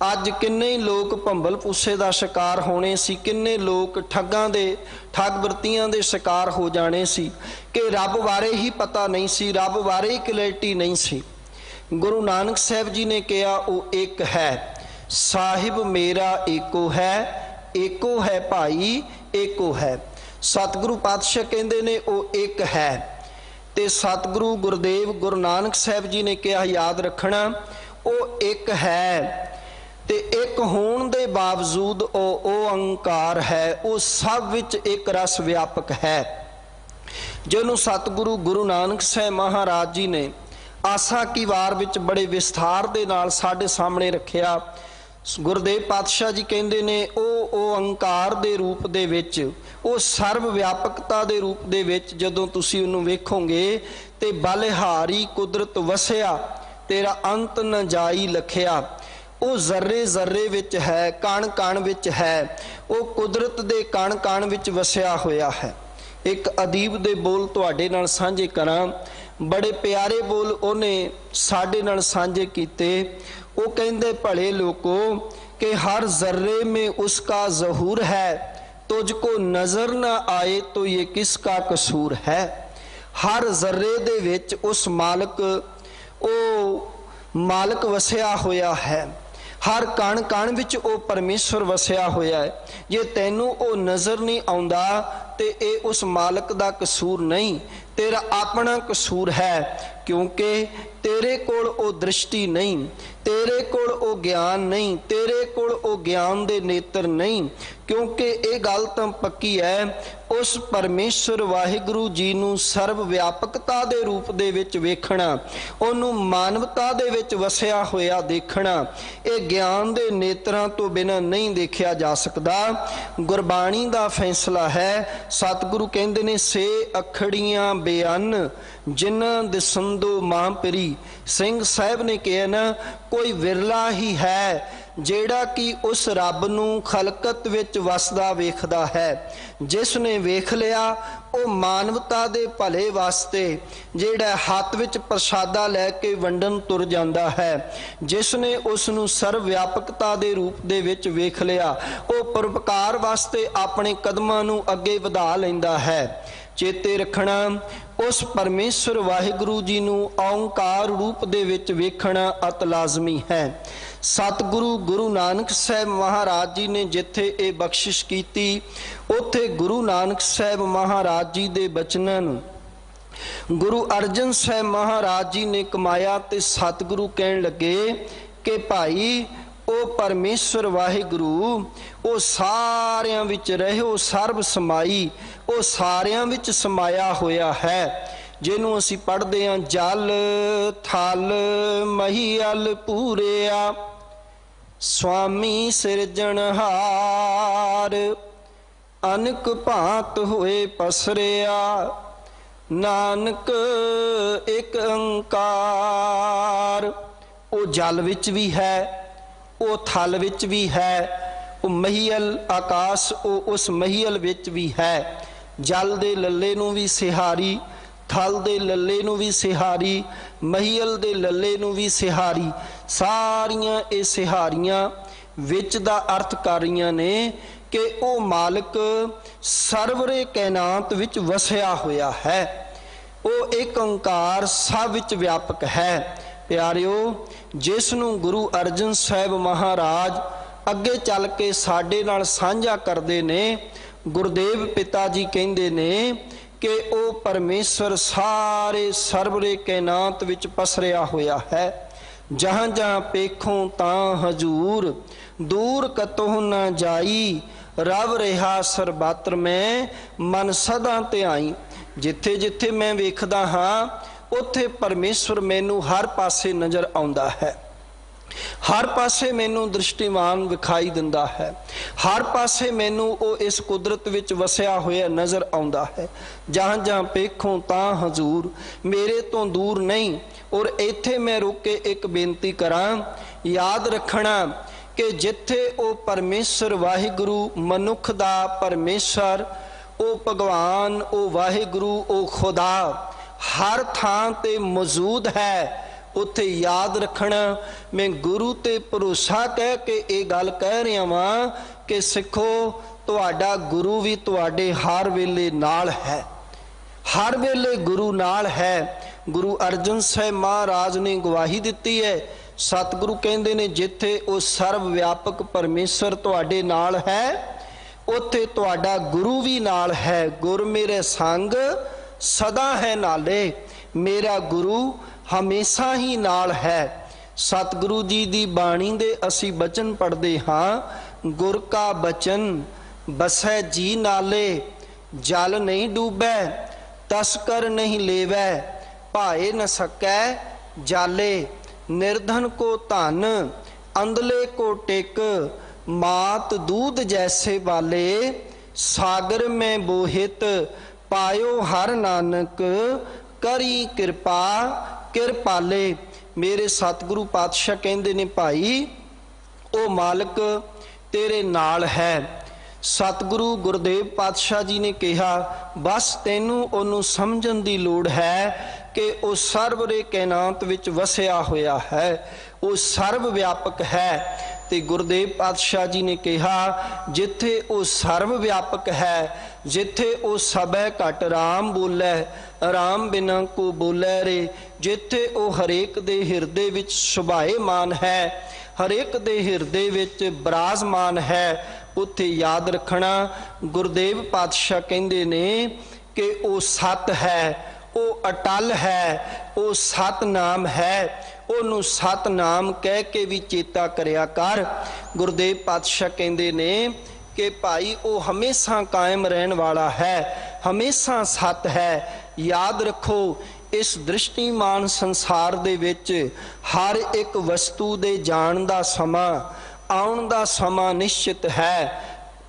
अज किन्ने लोग भंबल पूसे का शिकार होने सी, किन्ने लोग ठगां दे ठग वरतियां दे शिकार हो जाने सी कि रब बारे ही पता नहीं सी, रब बारे ही क्लैरिटी नहीं सी। गुरु नानक साहब जी ने कहा वो एक है, साहिब मेरा एको है भाई एको है। सतगुरु पातशाह कहंदे ने वो एक है ਤੇ ਸਤਿਗੁਰੂ ਗੁਰਦੇਵ ਗੁਰੂ ਨਾਨਕ ਸਾਹਿਬ ਜੀ ਨੇ ਕਿਹਾ ਯਾਦ ਰੱਖਣਾ, ਉਹ ਇੱਕ ਹੈ ਤੇ ਇੱਕ ਹੋਣ ਦੇ ਬਾਵਜੂਦ ਉਹ ਓੰਕਾਰ ਹੈ, ਉਹ ਸਭ ਵਿੱਚ ਇੱਕ ਰਸ ਵਿਆਪਕ ਹੈ। ਜਿਹਨੂੰ ਸਤਿਗੁਰੂ ਗੁਰੂ ਨਾਨਕ ਸਾਹਿਬ ਮਹਾਰਾਜ ਜੀ ਨੇ ਆਸਾ ਕੀ ਵਾਰ ਵਿੱਚ ਬੜੇ ਵਿਸਥਾਰ ਦੇ ਨਾਲ ਸਾਡੇ ਸਾਹਮਣੇ ਰੱਖਿਆ। ਗੁਰਦੇਵ ਪਾਤਸ਼ਾਹ ਜੀ ਕਹਿੰਦੇ ਨੇ ਉਹ ਓੰਕਾਰ ਦੇ ਰੂਪ ਦੇ ਵਿੱਚ, ਉਹ ਸਰਵ ਵਿਆਪਕਤਾ ਦੇ ਰੂਪ ਦੇ ਵਿੱਚ ਜਦੋਂ ਤੁਸੀਂ ਉਹਨੂੰ ਵੇਖੋਗੇ ਤੇ ਬਲਿਹਾਰੀ ਕੁਦਰਤ ਵਸਿਆ, ਤੇਰਾ ਅੰਤ ਨ ਜਾਈ ਲਖਿਆ। ਉਹ ਜ਼ਰਰੇ ਜ਼ਰਰੇ ਵਿੱਚ ਹੈ, ਕਣ ਕਣ ਵਿੱਚ ਹੈ, ਉਹ ਕੁਦਰਤ ਦੇ ਕਣ ਕਣ ਵਿੱਚ ਵਸਿਆ ਹੋਇਆ ਹੈ। ਇੱਕ ਅਦੀਬ ਦੇ ਬੋਲ ਤੁਹਾਡੇ ਨਾਲ ਸਾਂਝੇ ਕਰਾਂ, ਬੜੇ ਪਿਆਰੇ ਬੋਲ ਉਹਨੇ ਸਾਡੇ ਨਾਲ ਸਾਂਝੇ ਕੀਤੇ। ਉਹ ਕਹਿੰਦੇ ਭਲੇ ਲੋਕੋ कि हर जर्रे में उसका ज़हूर है, तुझको नज़र न आए तो ये किसका कसूर है। हर जर्रे दे विच उस मालक वसिया होया है, हर कण कण विच ओ परमेश्वर वसिया होया है। जे तैनू ओ नज़र नहीं आउंदा ते ये उस मालक दा कसूर नहीं, तेरा अपना कसूर है, क्योंकि तेरे कोल ओ दृष्टि नहीं, तेरे कोल ओ ज्ञान नहीं, तेरे कोल ओ ज्ञान दे नेत्र नहीं। क्योंकि ये गल तो पक्की है, उस परमेश्वर वाहिगुरु जी नू सर्व व्यापकता दे रूप दे विच वेखना, ओनू मानवता दे विच वसिया होया देखना, ये ज्ञान दे नेत्रां तो बिना नहीं देखिया जा सकदा। गुरबाणी दा फैसला है, सतगुरु कहंदे ने से अखड़ियां बेअन जिन्हां दिसंदो महांपरी। सिंह साहब ने कहा ना, कोई विरला ही है जेड़ा कि उस रब नू खलकत विच वसदा वेखदा है। जिसने वेख लिया वो मानवता दे भले वास्ते जेड़ा हथ विच प्रसादा लैके वंडन तुर जांदा है। जिसने उसनू सर्व व्यापकता दे रूप दे विच वेख लिया वो परोपकार वास्ते अपने कदमां नू अगे वधा लैंदा है। चेते रखना, उस परमेश्वर वाहिगुरु जी नू ओंकार रूप दे विच वेखना अत लाजमी है। सतगुरु गुरु नानक साहब महाराज जी ने जिथे ये बख्शिश की, उथे गुरु नानक साहब महाराज जी दे बचनां नूं गुरु अर्जन साहब महाराज जी ने कमाया ते सतगुरु कहन लगे कि भाई ओ परमेश्वर वाहिगुरु ओ सारियां विच रहे, ओ सर्व समाई, ओ सारियां विच समाया होया है। जिन्हों असीं पढ़दे हां, जल थल महीअल पूरिया स्वामी सिरजनहार, अनक भांत होए पसरिया नानक एक अंकार। ओ जल विच भी है, ओ थल विच भी है, ओ महीअल आकाश ओ उस महीअल विच भी है। जल दे लल्ले नूं भी सिहारी, थल दे लल्ले नूं भी सिहारी, महीअल दे लल्ले नूं भी सिहारी। सारियां ये सिहारियां विच दा अर्थ कर रही ने कि ओ मालिक सरवरे कैनात विच वसिया होया है, ओ एक ओंकार सब विच व्यापक है। प्यारिओ, जिसनूं गुरु अर्जन साहब महाराज अगे चल के साडे नाल साझा करदे ने, गुरदेव पिता जी कहंदे ने कि ओ परमेश्वर सारे सरवरे कैनात विच पसरिया होया है। जहाँ जहाँ पेखों तां हजूर, दूर कतों न जाई, रव रहा सरबात्र में मन सदा ते आई। जिथे जिथे मैं वेखदा हाँ उत्थे परमेश्वर मैनू हर पासे नज़र आउंदा है, हर पासे मैनू दृष्टिमान विखाई दिंदा है, हर पासे मैनू ओ इस कुदरत विच वसिया होया नज़र आउंदा है। जहाँ जहाँ पेखों तां हजूर, मेरे तो दूर नहीं। और इत्थे मैं रुक के एक बेनती करां, याद रखना कि जिथे ओ परमेश्वर वाहिगुरु मनुख दा परमेश्वर, ओ भगवान, ओ वाहिगुरु, ओ खुदा हर थां ते मौजूद है, उत्थे याद रखना। मैं गुरु ते भरोसा कह के ये गल कह रहा वां कि सिखो, तुहाडा गुरु भी तुहाडे हर वेले नाल है, हर वेले गुरु नाल है। गुरु अर्जन साहब महाराज ने गवाही दिती है। सतगुरु कहंदे ने जिथे वो सर्व व्यापक परमेश्वर तुहाडे नाल है, उत्थे तुहाडा गुरु भी नाल है। गुर मेरे संग सदा है नाले। मेरा गुरु हमेशा ही नाल है। सतगुरु जी दी बाणी दे असी बचन पढ़दे हां, गुर का बचन बसै जी नाले, जल नहीं डूबै तस्कर नहीं लेवै, भाए न सकै जाले। निर्धन को धन अंधले को टेक, मात दूध जैसे वाले, सागर में बोहित पायो हर नानक, करी कृपा कृपाले। मेरे सतगुरु पातशाह कहते ने भाई ओ मालिक तेरे नाल है। सतगुरु गुरदेव पातशाह जी ने कहा बस तैनू ओनू समझण दी लोड़ है कि वो सर्वरे कैनात विच वसिया होया है, वो सर्व व्यापक है। ते गुरदेव पातशाह जी ने कहा जिथे वो सर्व व्यापक है, जिथे वो सबै घट राम बोलै, राम बिना को बोलै रे, जिथे वो हरेक दे हिरदे विच सुभाएमान है, हरेक दे हिरदे विच विराजमान है, उत्थे याद रखना गुरदेव पातशाह कहंदे ने कि वो सत है, वो अटल है, वो सतनाम है। ओनू सतनाम कह के भी चेता करया कर। गुरदेव पातशाह कहंदे ने कि भाई वो हमेशा कायम रहन वाला है, हमेशा सत है। याद रखो इस दृष्टिमान संसार दे विच हर एक वस्तु दे जाण दा समा, आउण दा समा निश्चित है,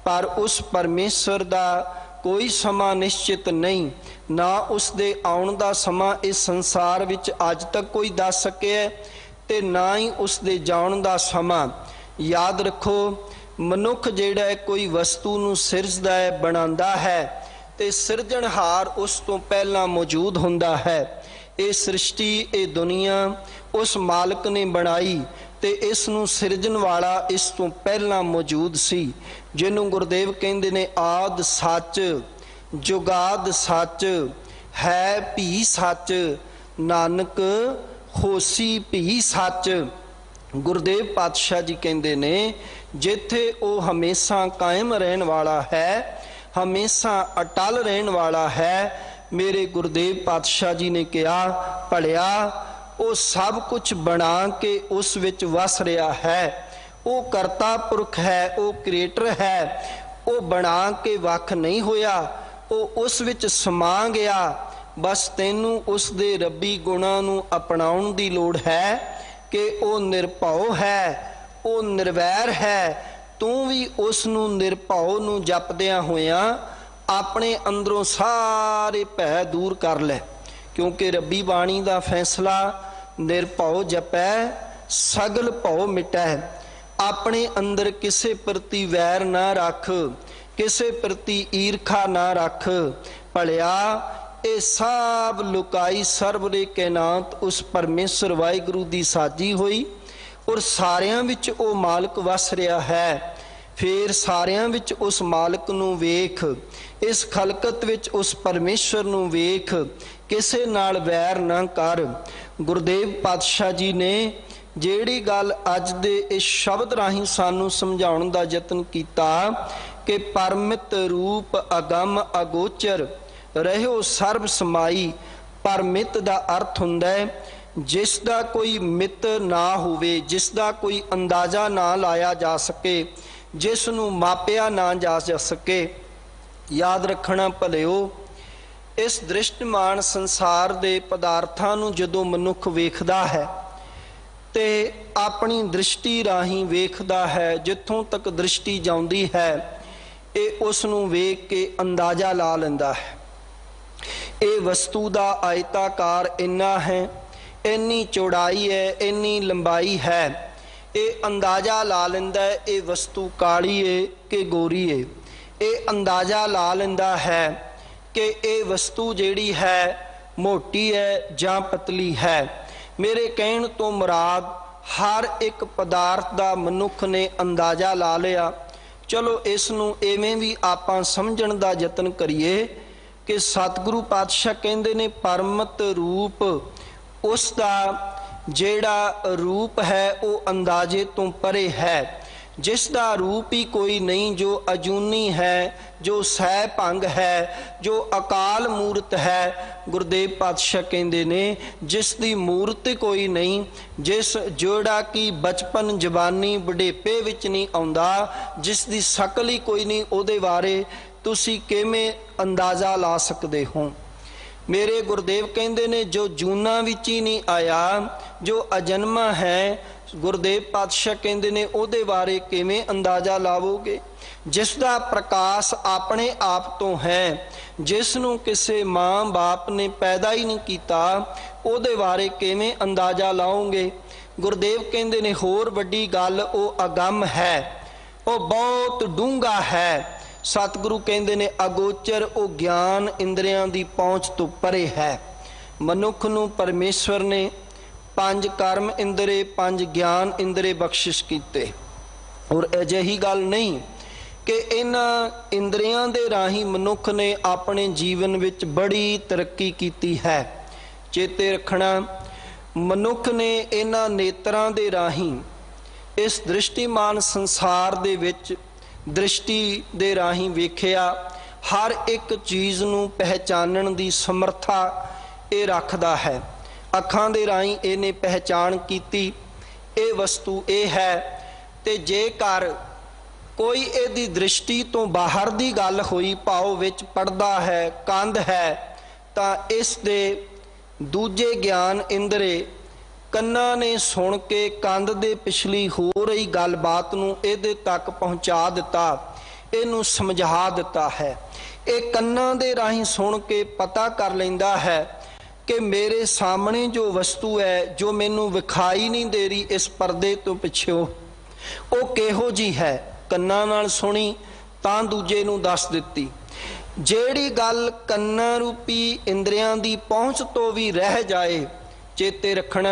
पर उस परमेश्वर दा कोई समा निश्चित नहीं, ना उस दे आउण दा समा इस संसार विच अज तक कोई दस सके ते ना ही उस दे जाण दा समा। याद रखो मनुख जिहड़ा कोई वस्तु नूं सिरजदा है, बनांदा है, ते सिरजणहार उस तो पहला मौजूद हुंदा है। ये सृष्टि ये दुनिया उस मालिक ने बनाई ते इस नूं सिरजण वाला इस तो पहला मौजूद सी, जिन्हों गुरदेव कहंदे ने आद सच जुगाद सच है भी सच, नानक होसी भी सच। गुरदेव पातशाह जी कहंदे ने जिथे वो हमेशा कायम रहन वाला है, हमेशा अटल रहन वाला है। मेरे गुरदेव पातशाह जी ने कहा भलिया वो सब कुछ बना के उस विच वस रहा है, वो करता पुरख है, वो क्रिएटर है, वो बना के वख नहीं होया, वो उस विच समा गया। बस तैनू उस दे रब्बी गुणां नूं अपनाउण दी लोड़ है कि वो निरभौ है, वो निर्वैर है। तू भी उस नूं निरभौ नूं जपदियां होया अपने अंदरों सारे भै दूर कर लै, क्योंकि रब्बी बाणी दा फैसला निरभौ जपै सगल भौ मिटै। अपने अंदर किसे प्रति वैर ना रख, किसे प्रति ईरखा ना रख। भलिया ये सब लुकाई सर्वरे कैनात उस परमेश्वर वाहिगुरू दी साजी हुई, और सारियां विच वो मालिक वस रहा है। फिर सारियां विच उस मालिक नूं वेख, इस खलकत विच उस परमेश्वर नूं वेख, किसे नाल वैर ना कर। गुरदेव पातशाह जी ने ਜਿਹੜੀ गल अज दे इस शब्द राही सानू समझाउण दा यतन कीता कि परमित रूप अगम अगोचर रहियो सर्ब समाई। परमित दा अर्थ हुंदा है जिस दा कोई मित ना होवे, जिस दा कोई अंदाजा ना लाया जा सके, जिस नूं मापिया ना जा सके। याद रखना भलिओ इस दृष्टिमान संसार दे पदार्थां नूं जदों मनुख वेखदा है ते अपनी दृष्टि राही वेखदा है, जिथों तक दृष्टि जाउंदी है ये उस नूं वेख के अंदाजा ला लैंदा है। ये वस्तु दा आयताकार इन्ना है, इन्नी चौड़ाई है, इन्नी लंबाई है। ये अंदाजा ला लैंदा है ये वस्तु काली है कि गोरी है। ये अंदाजा ला लैंदा है कि ये वस्तु जिहड़ी है मोटी है जां पतली है। मेरे कहण तो मुराद हर एक पदार्थ दा मनुख ने अंदाजा ला लिया। चलो इस नूं इवें भी आपां समझण दा यतन करिए कि सतगुरु पातशाह कहंदे ने परमत रूप उस दा जेड़ा रूप है वो अंदाजे तो परे है। जिस दा रूप ही कोई नहीं, जो अजूनी है, जो सह भंग है, जो अकाल मूरत है। गुरुदेव पातशाह कहते ने जिस दी मूरत कोई नहीं, जिस जोड़ा की बचपन जवानी बुढ़ेपे विच नहीं आउंदा, जिस दी शकल ही कोई नहीं, उहदे बारे तुसी किवें अंदाजा ला सकते हो। मेरे गुरुदेव कहते ने जो जूना विच ही नहीं आया, जो अजन्मा है, गुरुदेव पातशाह कहते ने उहदे बारे किवें अंदाजा लावोगे। जिसका प्रकाश अपने आप तो है, जिसनों किसी माँ बाप ने पैदा ही नहीं किया, उहदे बारे किवें अंदाजा लाओगे। गुरुदेव कहते ने होर वड्डी गल वो अगम है, वो बहुत डूंगा है। सतगुरु कहते ने अगोचर वो ज्ञान इंद्रियां दी पहुँच तो परे है। मनुख नूं परमेश्वर ने 5 कर्म इंद्रे 5 ज्ञान इंद्रे बख्शिश कीते, और अजिही गल नहीं कि इन्हां इंद्रियां दे राही मनुख ने अपने जीवन विच बड़ी तरक्की कीती है। चेते रखना, मनुख ने इन्हां नेत्रां दे राही इस दृष्टिमान संसार दे विच दृष्टि दे राही वेखिया, हर एक चीज़ नूं पहचानण दी समर्था ये रखदा है। अखां दे राही इहने पहचान कीती ये वस्तु ये है, ते जेकर कोई इहदी दृष्टि तो बाहर दी गल होई, भाव विच पड़दा है, कंध है, तां इस दे दूजे ज्ञान इंद्रे कन्ना ने सुन के कंध दे पिछली हो रही गलबात नूं इहदे तक पहुँचा दिता, इहनूं समझा दिता है। ये कन्ना दे राही सुन के पता कर लैंदा है कि मेरे सामने जो वस्तु है, जो मैनू विखाई नहीं दे रही इस पर्दे तो पिछों, वो किहो जी है। कन्ना नाल सुनी तां दूजे नूं दस दित्ती। ਜਿਹੜੀ गल कन्ना रूपी इंद्रियां दी पहुँच तो भी रह जाए, चेते रखना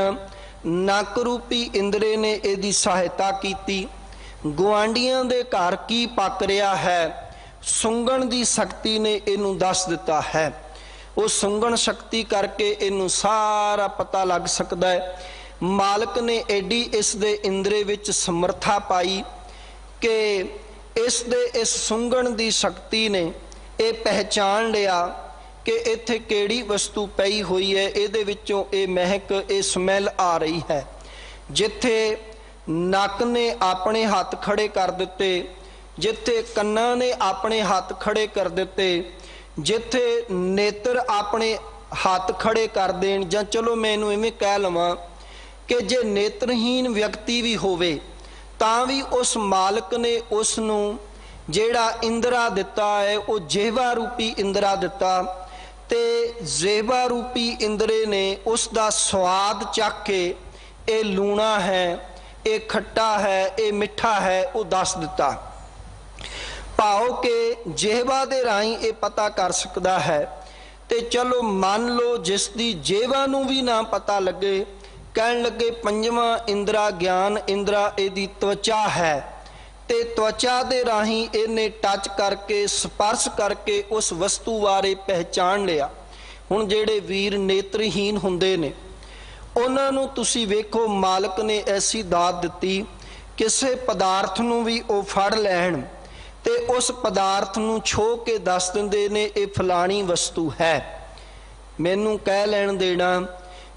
नक रूपी इंद्रे ने इहदी सहायता की। गुआंढियां दे घर की पक रहा है, सुंघण दी शक्ति ने इनू दस दिता है। वो सुंघण शक्ति करके इनू सारा पता लग सकता है। मालिक ने एडी इस दे इंद्रे विच समर्था पाई कि इस दे इस सुंघण दी शक्ति ने ये पहचान लिया कि इत्थे केड़ी वस्तु पई हुई है, इहदे विचों ये महक ये स्मैल आ रही है। जिथे नक ने अपने हाथ खड़े कर दिते, जिथे कन्ना ने अपने हाथ खड़े कर दिते, जिथे नेत्र अपने हाथ खड़े कर देन, जां चलो मैनू इवें कह लवां कि जे नेत्रहीन व्यक्ति भी होवे तां भी उस मालिक ने उसनूं जेड़ा इंद्रा दिता है वो जेवा रूपी इंद्रा दिता, ते जेवा रूपी इंद्रे ने उसका स्वाद चख के ये लूणा है, ये खट्टा है, ये मिठा है, वो दस दिता। भाव के जेवा दे राही ये पता कर सकता है। ते चलो मान लो जिसकी जेवा नूं भी ना पता लगे, कहन लगे पंजवां इंद्रा ज्ञान इंद्रा इहदी त्वचा है, ते त्वचा दे राही इहने टच करके स्पर्श करके उस वस्तु बारे पहचान लिया। हुण जेड़े वीर नेत्रहीन हुंदे ने उन्हां नूं तुसीं वेखो, मालिक ने ऐसी दात दिती, किसे पदार्थ नूं भी वो फड़ लैण ते उस पदार्थ नूं छो के दस दिंदे ने ये फलानी वस्तु है। मैनूं कह लैण देना,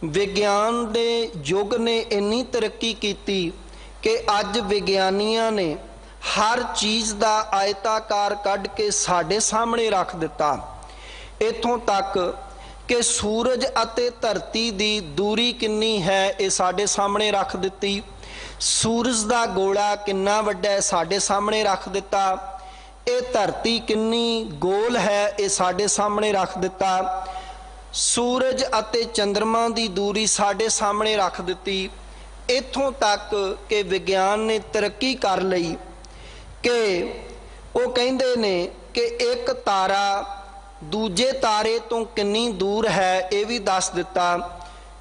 विज्ञान दे युग ने इन्नी तरक्की कीती कि अज विज्ञानियां ने हर चीज़ का आयताकार कढ़ के साडे सामने रख दिता। इथों तक कि सूरज अते धरती दी दूरी किन्नी है ये साडे सामने रख दिती। सूरज का गोला किन्ना वड्डा है साडे सामने रख दिता। ये धरती किन्नी गोल है ये साडे सामने रख दिता। सूरज अते चंद्रमा की दूरी साडे सामने रख दिती। इथों तक कि विज्ञान ने तरक्की कर लई कि वो कहते ने कि एक तारा दूजे तारे तो किन्नी दूर है ये भी दस दिता।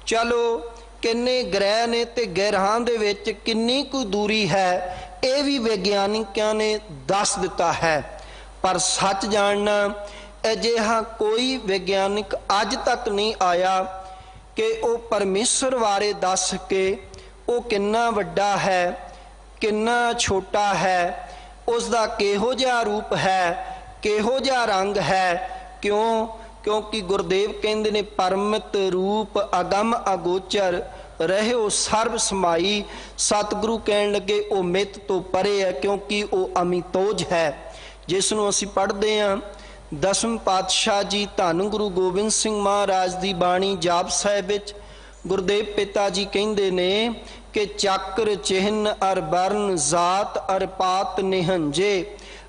चलो किन्ने ग्रह ने ते ग्रहां दे विच किन्नी कोई दूरी है ये भी वैज्ञानिकों ने दस दिता है। पर सच जानना अजिहा कोई वैज्ञानिक अज तक नहीं आया कि वो परमेश्वर बारे दस के वो किन्ना वड्डा है किन्ना छोटा है, उसका किहो जिहा रूप है, किहो जिहा रंग है। क्यों? क्योंकि गुरुदेव कहते ने परमत रूप अगम अगोचर रहे सर्व समाई। सतगुरु कहन लगे वो मित तो परे है, क्योंकि वो अमितोज है। जिसनों असीं पढ़ते हैं दसम पातशाह जी धन गुरु गोबिंद सिंह महाराज की बाणी जाप साहिब विच गुरुदेव पिता जी कहते ने कि चक्र चिन्ह अर वर्ण जात अर पात निहंजे,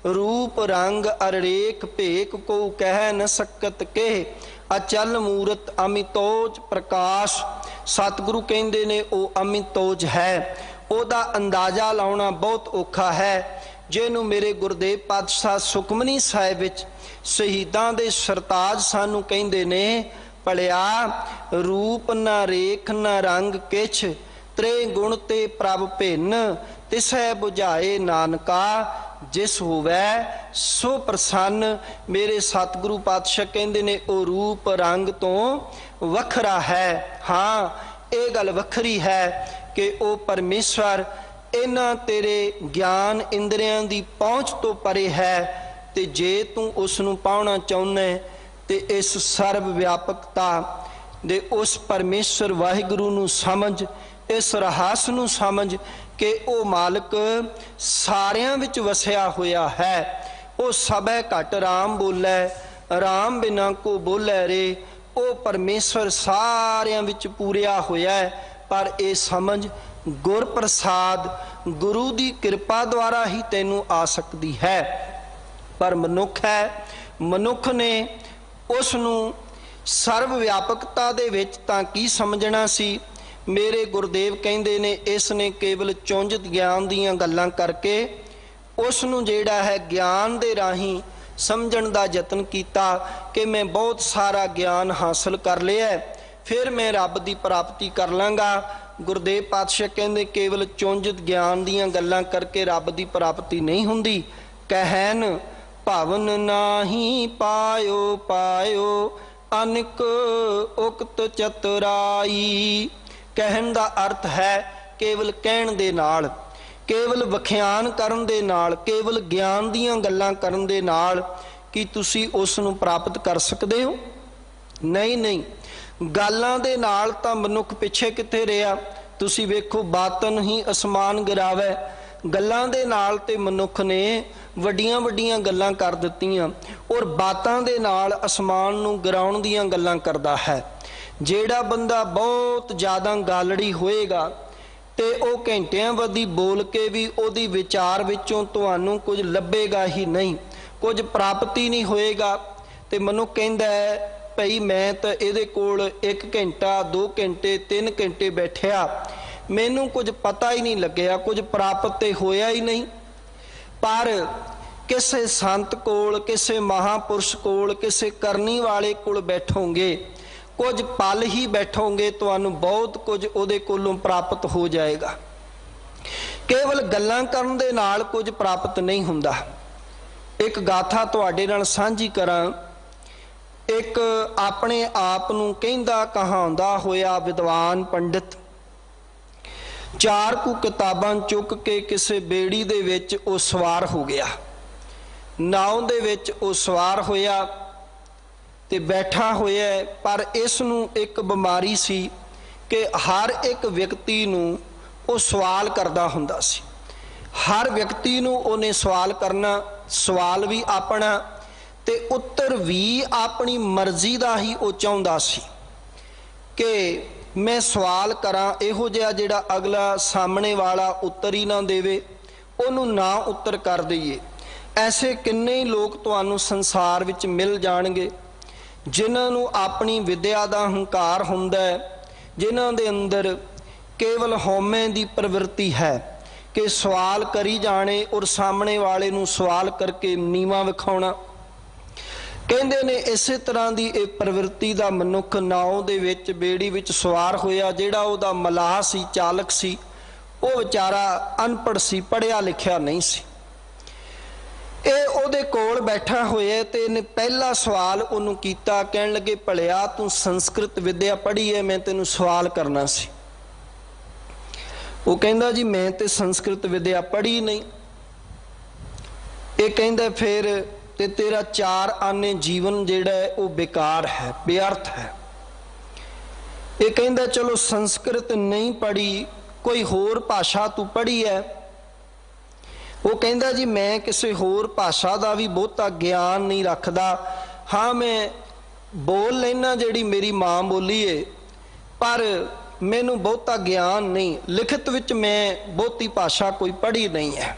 रूप रंग अर रेख भेक को कह न सकत के, अचल मूरत अमितोज प्रकाश। सतगुरु कहते ने वो अमितोज है, ओदा अंदाजा लाउना बहुत औखा है। जिन्हों मेरे गुरुदेव पातशाह सुखमनी साहिब विच शहीदां दे सरताज सानू कहते ने, भलिया रूप न रेख न रंग किछ, त्रे गुण ते प्रभ भिन्न, तिसै बुझाए नानका, जिस होवै सो प्रसन्न। मेरे सतगुरु पातशाह कहते ने वो रूप रंग तो वखरा है। हाँ, ये गल वखरी है कि वो परमेश्वर इन्हां तेरे ज्ञान इंद्रियां दी पहुँच तो परे है। ते जे तू उसनूं पाउणा चाहुंदा ते इस सर्व व्यापकता दे उस परमेश्वर वाहिगुरू नूं समझ, इस रहस नूं समझ कि वो मालिक सारियां विच वसिया होया है। वो सबै घट राम बोलै, राम बिना को बोलै रे। वो परमेश्वर सारियां विच पूरिया होया है। पर ये समझ गुर प्रसाद गुरु की कृपा द्वारा ही तैनूं आ सकती है। पर मनुख है, मनुख ने उसनूं सर्व व्यापकता दे विच तां की समझना सी। मेरे गुरुदेव कहते ने इसने केवल चुंझत ज्ञान दीयां गल्लां करके उसनूं जिहड़ा है ज्ञान दे राही समझण दा यतन कीता कि मैं बहुत सारा ज्ञान हासिल कर लिया, फिर मैं रब की प्राप्ति कर लांगा। गुरुदेव पातशाह कहते केवल चुंझत ज्ञान दीयां गल्लां करके रब की प्राप्ति नहीं हुंदी। कहन भवन नाही पायो पायो, अनिक उक्त चतुराई। कहन का अर्थ है केवल कहण दे नाल, केवल वख्यान करन दे नाल, केवल ज्ञान दीयां गल्लां करन दे नाल कि तुसी उस नूं प्राप्त कर सकदे हो? नहीं नहीं, गल्लां दे नाल तां मनुख पिछे किथे रहा। तुसी वेखो बातन ही आसमान गिरावे, गल्लां दे नाल ते मनुख ने वड्डियां वड्डियां गल्लां कर दित्तियां और बातां दे नाल आसमान नूं गिराउण दीयां गल्लां करदा है। जेड़ा बंदा बहुत ज़्यादा गालड़ी होएगा ते ओ घंटियां वधी बोल के भी ओदी विचार विचों तुहानूं कुछ लभेगा ही नहीं, कुछ प्राप्ति नहीं होएगा। ते मनुख कहंदा है भई मैं तो इहदे कोल 1 घंटा 2 घंटे 3 घंटे बैठिया, मैनूं कुछ पता ही नहीं लग्या, कुछ प्राप्त ते होया ही नहीं। पर किसे संत कोल, किसे महापुरुष कोल, किसे करनी वाले कोल बैठोगे, कुछ पल ही बैठोगे, तुहानूं बहुत कुछ उहदे कोलों प्राप्त हो जाएगा। केवल गल्लां करन दे नाल कुछ प्राप्त नहीं हुंदा। एक गाथा तुहाडे नाल साझी करां। एक अपने आप नूं कहंदा कहाउंदा होया विद्वान पंडित 4 कुछ किताबां चुक के किसे बेड़ी दे विच ओ सवार हो गया। नाव दे विच ओ सवार होया ते बैठा होया। पर इस नूं एक बीमारी सी कि हर एक व्यक्ति नूं ओ सवाल करदा हुंदा सी। हर व्यक्ति नूं ओने सवाल करना, सवाल भी अपना ते उत्तर भी अपनी मर्जी दा ही ओ चाहुंदा सी कि मैं सवाल करां इहो जिहा जिहड़ा अगला सामने वाला उत्तर ही ना देवे, ओनूं ना उत्तर कर दईए। ऐसे किन्ने ही लोग तुहानूं संसार विच मिल जाणगे जिन्हां नूं अपनी विद्या दा हंकार हुंदा है, जिन्हां दे अंदर केवल हौमे दी प्रवृत्ति है कि सवाल करी जाने और सामने वाले नूं सवाल करके नीवा विखाउणा। कहंदे ने इसे तरह की एक प्रवृत्ति का मनुख नाव दे विच बेड़ी विच सवार होया। जिहड़ा उहदा मलाह सी, चालक सी, वो बेचारा अनपढ़ सी, पढ़िया लिखिया नहीं सी। ये उहदे कोल बैठा होया ते इहने पहला सवाल उहनूं कीता। कहण लगे भलिया तू संस्कृत विद्या पढ़ी है, मैं तैनूं सवाल करना सी। वो कहंदा जी मैं ते संस्कृत विद्या पढ़ी नहीं। ये कहंदा फिर ते तेरा 4 आने जीवन जिहड़ा है वो बेकार है, बेअर्थ है। ये कहंदा चलो संस्कृत नहीं पढ़ी, कोई होर भाषा तू पढ़ी है। वो कहंदा जी मैं किसी होर भाषा का भी बहुता ज्ञान नहीं रखदा। हाँ मैं बोल लेना जिहड़ी मेरी माँ बोली है, पर मैनू बहुता ज्ञान नहीं, लिखित विच मैं बहुती भाषा कोई पढ़ी नहीं है।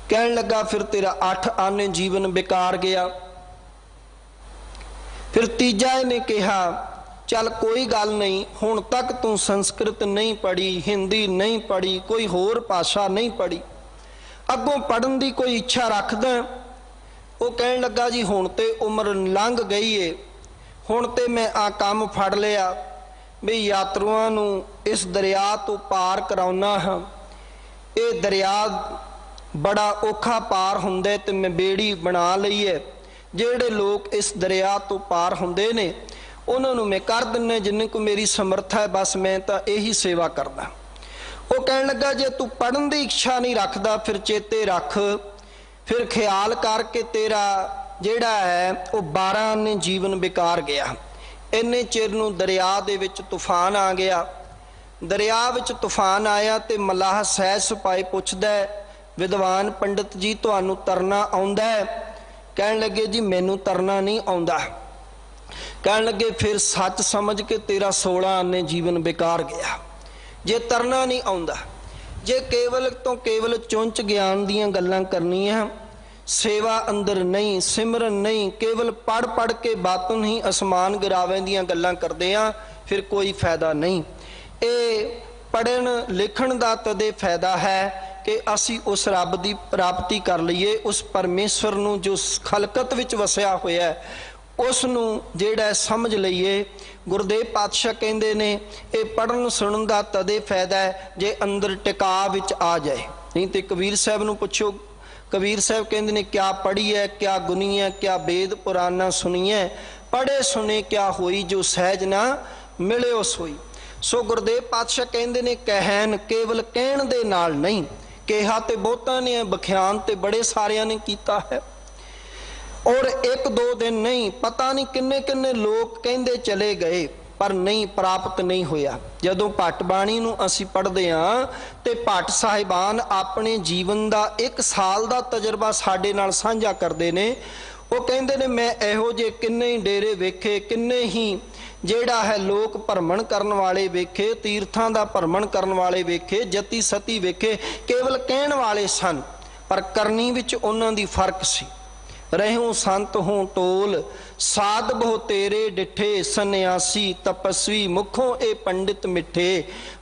कहन लगा फिर तेरा 8 आने जीवन बेकार गया। फिर तीजा इहने कहा चल कोई गल नहीं, हुण तक तू संस्कृत नहीं पढ़ी, हिंदी नहीं पढ़ी, कोई होर भाषा नहीं पढ़ी, अगों पढ़न की कोई इच्छा रखदा? वो कहन लगा जी हुण ते उम्र लंघ गई है, हुण ते मैं आ काम फड़ लिया भी यात्रुआं नूं इस दरिया तो पार कराउना हाँ। ये दरिया बड़ा औखा पार हुंदे ते मैं बेड़ी बना लई है। जिहड़े लोग इस दरिया तो पार हुंदे ने उन्हां नूं मैं कर दिन्ना जिन्ने को मेरी समर्थ है, बस मैं तां यही सेवा करदा। वो कहन लगा जे तू पढ़न की इच्छा नहीं रखदा फिर चेते रख, फिर ख्याल करके तेरा जिहड़ा है वो 12 आने जीवन बेकार गया। इन्ने चिर नूं दरिया दे विच तूफान आ गया। दरिया विच तूफान आया ते मलाह सहज सिपाही पुछदा है विद्वान पंडित जी तुहानूं तरना आउंदा है? कहन लगे जी मैनूं तरना नहीं आउंदा। कहन लगे फिर सच समझ के तेरा 16 आने जीवन बेकार गया। जे तरना नहीं आउंदा, जे केवल तो केवल चुंच ज्ञान दीयां गल्लां करनियां, सेवा अंदर नहीं, सिमरन नहीं, केवल पढ़ पढ़ के बातों ही आसमान गिरावें दीयां गल्लां करदे आ, फिर कोई फायदा नहीं। ये पढ़न लिखण दा तदे फायदा है कि असी उस रब की प्राप्ति कर लईए, उस परमेश्वर नूं जो खलकत विच वसिया होया है उस नूं जिहड़ा समझ लईए। गुरदेव पातशाह कहंदे ने ये पढ़न सुनन दा तदे फायदा है जे अंदर टिका विच आ जाए। नहीं तो कबीर साहब नूं पुछो, कबीर साहब कहंदे ने क्या पढ़ी है, क्या गुनी है, क्या वेद पुराना सुनी है, पढ़े सुने क्या होई, जो सहज ना मिले उस होई। सो गुरदेव पातशाह कहंदे ने कहन केवल कहण दे नाल नहीं, कहा तो बहुतां ने, बख्यान तो बड़े सारियां ने कीता है। और 1-2 दिन नहीं, पता नहीं किन्ने किन्ने लोग कहंदे चले गए पर नहीं प्राप्त नहीं होया। जदों भट्ट बाणी नूं असीं पढ़दे हां ते भट्ट साहिबान अपने जीवन का 1 साल का तजर्बा साडे नाल साझा करदे ने। वो कहंदे ने मैं इहो जे किन्ने ही डेरे वेखे, किन्ने ही जिहड़ा है लोक भरमण करन वाले वेखे, तीर्थां दा भरमण करन वाले वेखे, जती सती वेखे, केवल कहण वाले सन पर करनी विच उन्हां दी फर्क सी। रहूं संत हों टोल साध बहु तेरे डिठे, सन्यासी तपस्वी मुखों ए पंडित मिठे,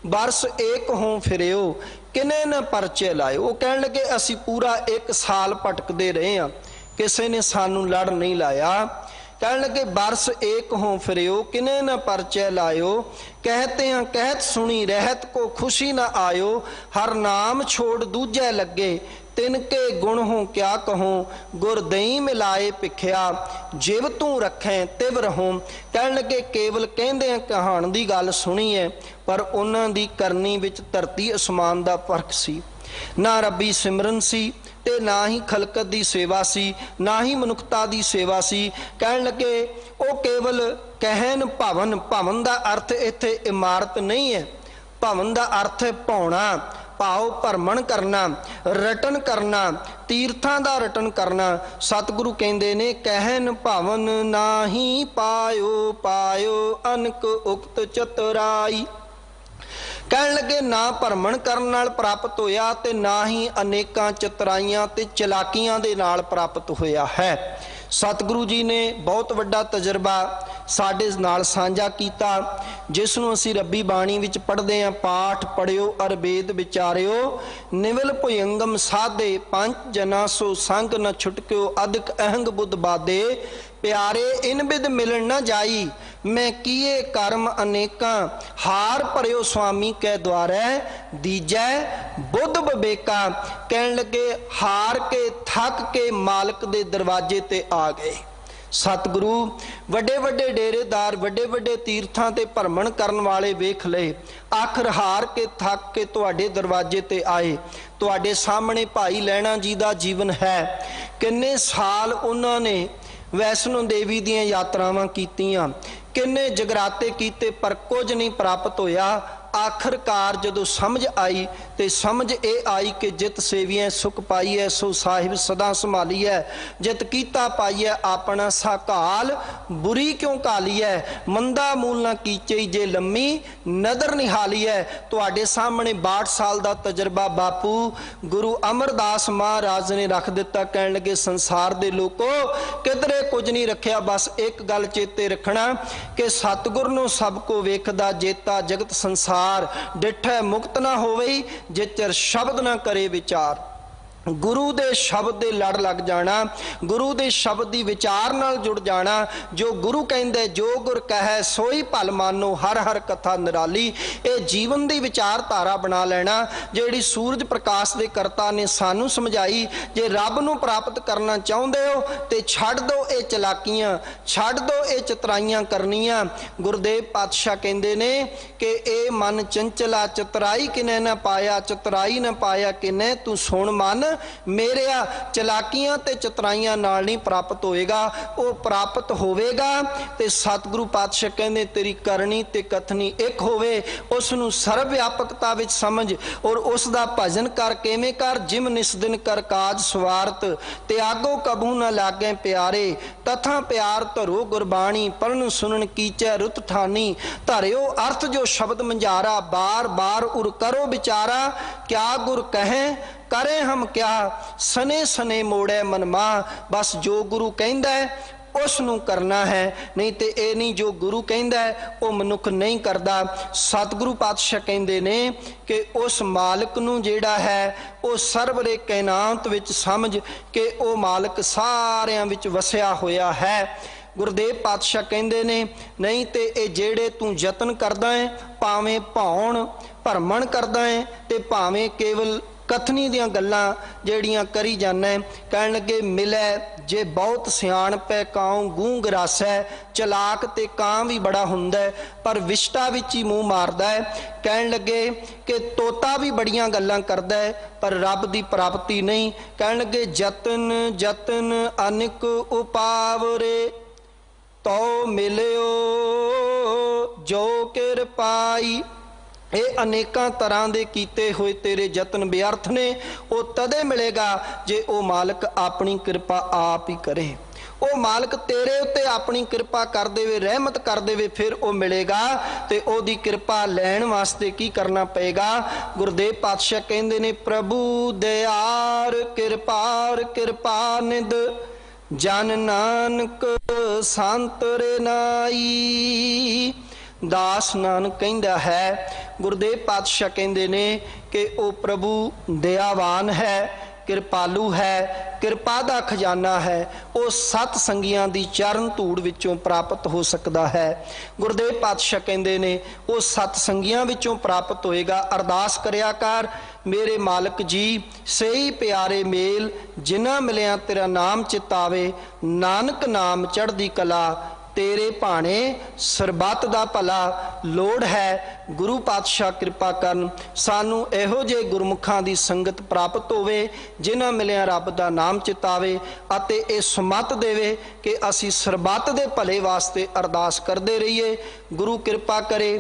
बरस एक हों फिरियो किने न परचे लायो। वो कहण लगे असी पूरा 1 साल भटकदे रहे हां, किसी ने सानू लड़ नहीं लाया। कहण लगे बरस एक हों फिरियो किने न परचे लायो, कहते हैं कहत सुनी रहत को खुशी न आयो, हर नाम छोड़ दूजे लगे तिनके गुण हों क्या कहूँ, गुर दई मिलाए पिखिया जिव तू रखें तिव रहों। कहण लगे केवल कहंदे कहाण दी गल सुनी है पर उन्हां दी करनी विच धरती आसमान दा फर्क सी। ना रब्बी सिमरन सी ते ना ही खलकत दी सेवा सी, ना ही मनुखता दी सेवा सी। कहण लगे वो केवल कहन भवन, भवन दा अर्थ इत्थे इमारत नहीं है, भवन दा अर्थ है भौणा, भाव भरमण करना, रटन करना, तीर्थां दा रटन करना। सतगुरु कहंदे ने कहन भवन नाही पायो, पायो अनक उक्त चतुराई। कहण लगे ना भरमण करन नाल प्राप्त होया ते ना ही अनेकां चतुराइयां ते चलाकियां दे नाल प्राप्त होया है। सतगुरु जी ने बहुत वड्डा तजर्बा साडे नाल सांझा कीता, जिस नूं असीं रब्बी बाणी विच पढ़दे हां, पाठ पढ़ियो अर वेद विचारियो, निवल भुयंगम साधे पंच जना सो संग न छुटक्यो, अधिक अहंग बुद्ध बादे प्यारे इन बिद मिलन न जाई, मैं किए कर्म अनेका हार भरियो स्वामी कै द्वारे दीजै बुद्ध विवेका। कहण लगे हार के थक के मालिक दे दरवाजे ते आ गए। सतगुरु ਵੱਡੇ ਵੱਡੇ ਡੇਰੇਦਾਰ ਵੱਡੇ ਵੱਡੇ ਤੀਰਥਾਂ ਤੇ ਭਰਮਣ ਕਰਨ ਵਾਲੇ ਵੇਖ ਲਏ, ਆਖਰ ਹਾਰ ਕੇ ਥੱਕ ਕੇ ਤੁਹਾਡੇ ਦਰਵਾਜ਼ੇ ਤੇ ਆਏ। ਤੁਹਾਡੇ ਸਾਹਮਣੇ ਭਾਈ ਲਹਿਣਾ ਜੀ ਦਾ ਜੀਵਨ ਹੈ। ਕਿੰਨੇ ਸਾਲ ਉਹਨਾਂ ਨੇ ਵੈਸ਼ਨੋ ਦੇਵੀ ਦੀਆਂ ਯਾਤਰਾਵਾਂ ਕੀਤੀਆਂ, ਕਿੰਨੇ ਜਗਰਾਤੇ ਕੀਤੇ, ਪਰ ਕੁਝ ਨਹੀਂ ਪ੍ਰਾਪਤ ਹੋਇਆ। आखिरकार जदों समझ आई तो समझ ये आई कि जित सेविए सुख पाई है, सो साहिब सदा संभाली है। जित कीता पाई है अपना साकाल, बुरी क्यों काली है। मंदा मूल ना कीचे जे लम्मी नदर निहाली है। तुहाडे सामने 62 साल का तजर्बा बापू गुरु अमरदास महाराज ने रख दिता। कहण लगे संसार दे लोको किधरे कुछ नहीं रखिया, बस एक गल चेते रखना कि सतगुर नूं सब को वेखदा जेता जगत संसार डिठै मुक्त ना होवे जिचर शब्द ना करे विचार। गुरु दे शब्द दे लड़ लग जाना, गुरु दे शब्द दी विचार नाल जुड़ जाना। जो गुरु कहंदे जो गुर कहे सोई भल मानो, हर हर कथा निराली। ये जीवन दी विचारधारा बना लेना जिहड़ी सूरज प्रकाश दे करता ने सानू समझाई। जे रब नूं प्राप्त करना चाहुंदे हो ते छड्ड दो ये चलाकियां, छड्ड दो ये चतराइयां करनियां। गुरुदेव पातशाह कहंदे ने कि ए मन चंचला चतराई किने ना पाया, चतराई ना पाया किने तू सुन मन मेरिया। चलाकियां ते चतराइयां नाल नहीं प्राप्त होएगा, वो प्राप्त होवेगा ते सतगुरु पातशाह कहंदे तेरी करनी ते कथनी एक होवे। उस नूं सर्व व्यापकता विच समझ और उस दा भजन कर। किवें कर, जिम निस दिन कर काज स्वार्थ, त्यागो कबू न लागे प्यारे। तथा प्यार धरो गुरबाणी, पढ़न सुनन कीचै रुत ठानी। धरियो अर्थ जो शब्द मंझारा, बार बार उर करो विचारा। क्या गुर कहें करे हम क्या, सने सने मोड़े मनमा। बस जो गुरु कहंदा है उस नूं करना है, नहीं तो ये नहीं जो गुरु कहंदा है वो मनुख नहीं करदा। सतगुरु पातशाह कहंदे ने कि उस मालिक नूं जिहड़ा है वो सर्वरे कैनात विच समझ के वो मालिक सारियां विच वसिया होया है। गुरुदेव पातशाह कहंदे ने नहीं तो ये जेड़े तू यतन करदा है, भावें भौण भरमण करदा है ते भावें केवल कथनी दियां गल्लां जेड़ियां करी जाना है। कहण लगे मिलै जे बहुत सियाणप है काऊं गूंग रस है। चलाक ते कां भी बड़ा हुंदा है पर विष्टा विच ही मूँह मारदा है। कहण लगे कि तोता भी बड़ियां गल्लां करदा है पर रब दी प्राप्ति नहीं। कहण लगे जतन जतन अनिक उपावरे, तो मिलियो जो किरपाई। ये अनेकां तरह के कीते हुए तेरे जतन व्यर्थ ने, वो तदे मिलेगा जे वो मालिक अपनी कृपा आप ही करे। वो मालिक तेरे उत्ते अपनी कृपा कर देवे, रहमत कर देवे, फिर वो मिलेगा। ते ओदी कृपा लैण वास्ते की करना पेगा। गुरुदेव पातशाह कहंदे ने प्रभु दयार कृपार कृपा निध, जन नानक संतरे नाई। दास नानक कहंदा है, गुरुदेव पातशाह कहंदे ने कि वो प्रभु दयावान है, कृपालू है, कृपा दा खजाना है। वो सत संगियां दी चरण धूड़ विचों प्राप्त हो सकता है। गुरुदेव पातशाह कहंदे ने वो सत संगियां विचों प्राप्त होएगा। अरदास करिया कर मेरे मालिक जी, सही प्यारे मेल जिन्हां मिलिया तेरा नाम चितावे। नानक नाम चढ़दी कला, तेरे भाणे सरबत दा भला। लोड़ है गुरु पातशाह कृपा करन, सानू इहो जे गुरमुखां दी संगत प्राप्त होवे जिन्हां मिलिया रब दा नाम चितावे अते इह सुमत देवे कि असी सरबत दे भले वास्ते अरदास करदे रहिए। गुरु कृपा करे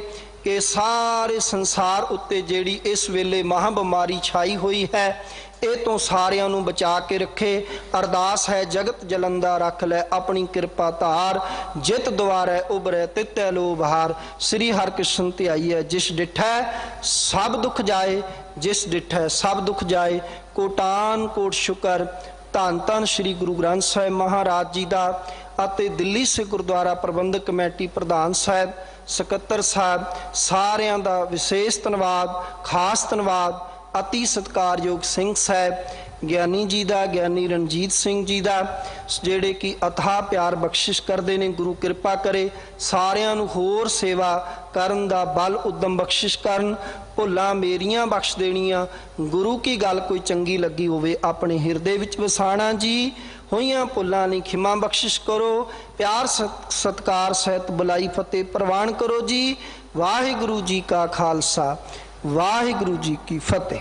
कि सारे संसार उत्ते जिहड़ी इस वेले महा बिमारी छाई हुई है ये तो सारियां नूं बचा के रखे। अरदास है जगत जलंदा रख लै अपनी कृपा धार। जित द्वारै उभरै तितै लो बहार। श्री हरकृष्ण ध्याई है जिस डिठै सब दुख जाए, जिस डिठै सब दुख जाए। कोटान कोट शुकर धन धन श्री गुरु ग्रंथ साहिब महाराज जी का अते दिल्ली से गुरुद्वारा प्रबंधक कमेटी प्रधान साहब, सकत्तर साहब सारियां दा विशेष धन्यवाद, खास धन्यवाद। अति सत्कारयोग सिंह साहब, ज्ञानी जी का, ज्ञानी रणजीत सिंह जी का जेड़े कि अथाह प्यार बख्शिश करते हैं। गुरु कृपा करे सारियां नूं होर सेवा करन दा बल उद्यम बख्शिश करन। भुलां मेरियां बख्श देनियां। गुरु की गल कोई चंगी लगी होवे अपने हिरदे विच वसाना जी। ਹੋਈਆਂ ਭੁੱਲਾਂ ਲਈ ਖਿਮਾ ਬਖਸ਼ਿਸ਼ ਕਰੋ। ਪਿਆਰ ਸਤਿਕਾਰ ਸਹਿਤ ਬੁਲਾਈ ਫਤਿਹ ਪ੍ਰਵਾਨ ਕਰੋ ਜੀ। ਵਾਹਿਗੁਰੂ ਜੀ ਕਾ ਖਾਲਸਾ, ਵਾਹਿਗੁਰੂ ਜੀ ਕੀ ਫਤਿਹ।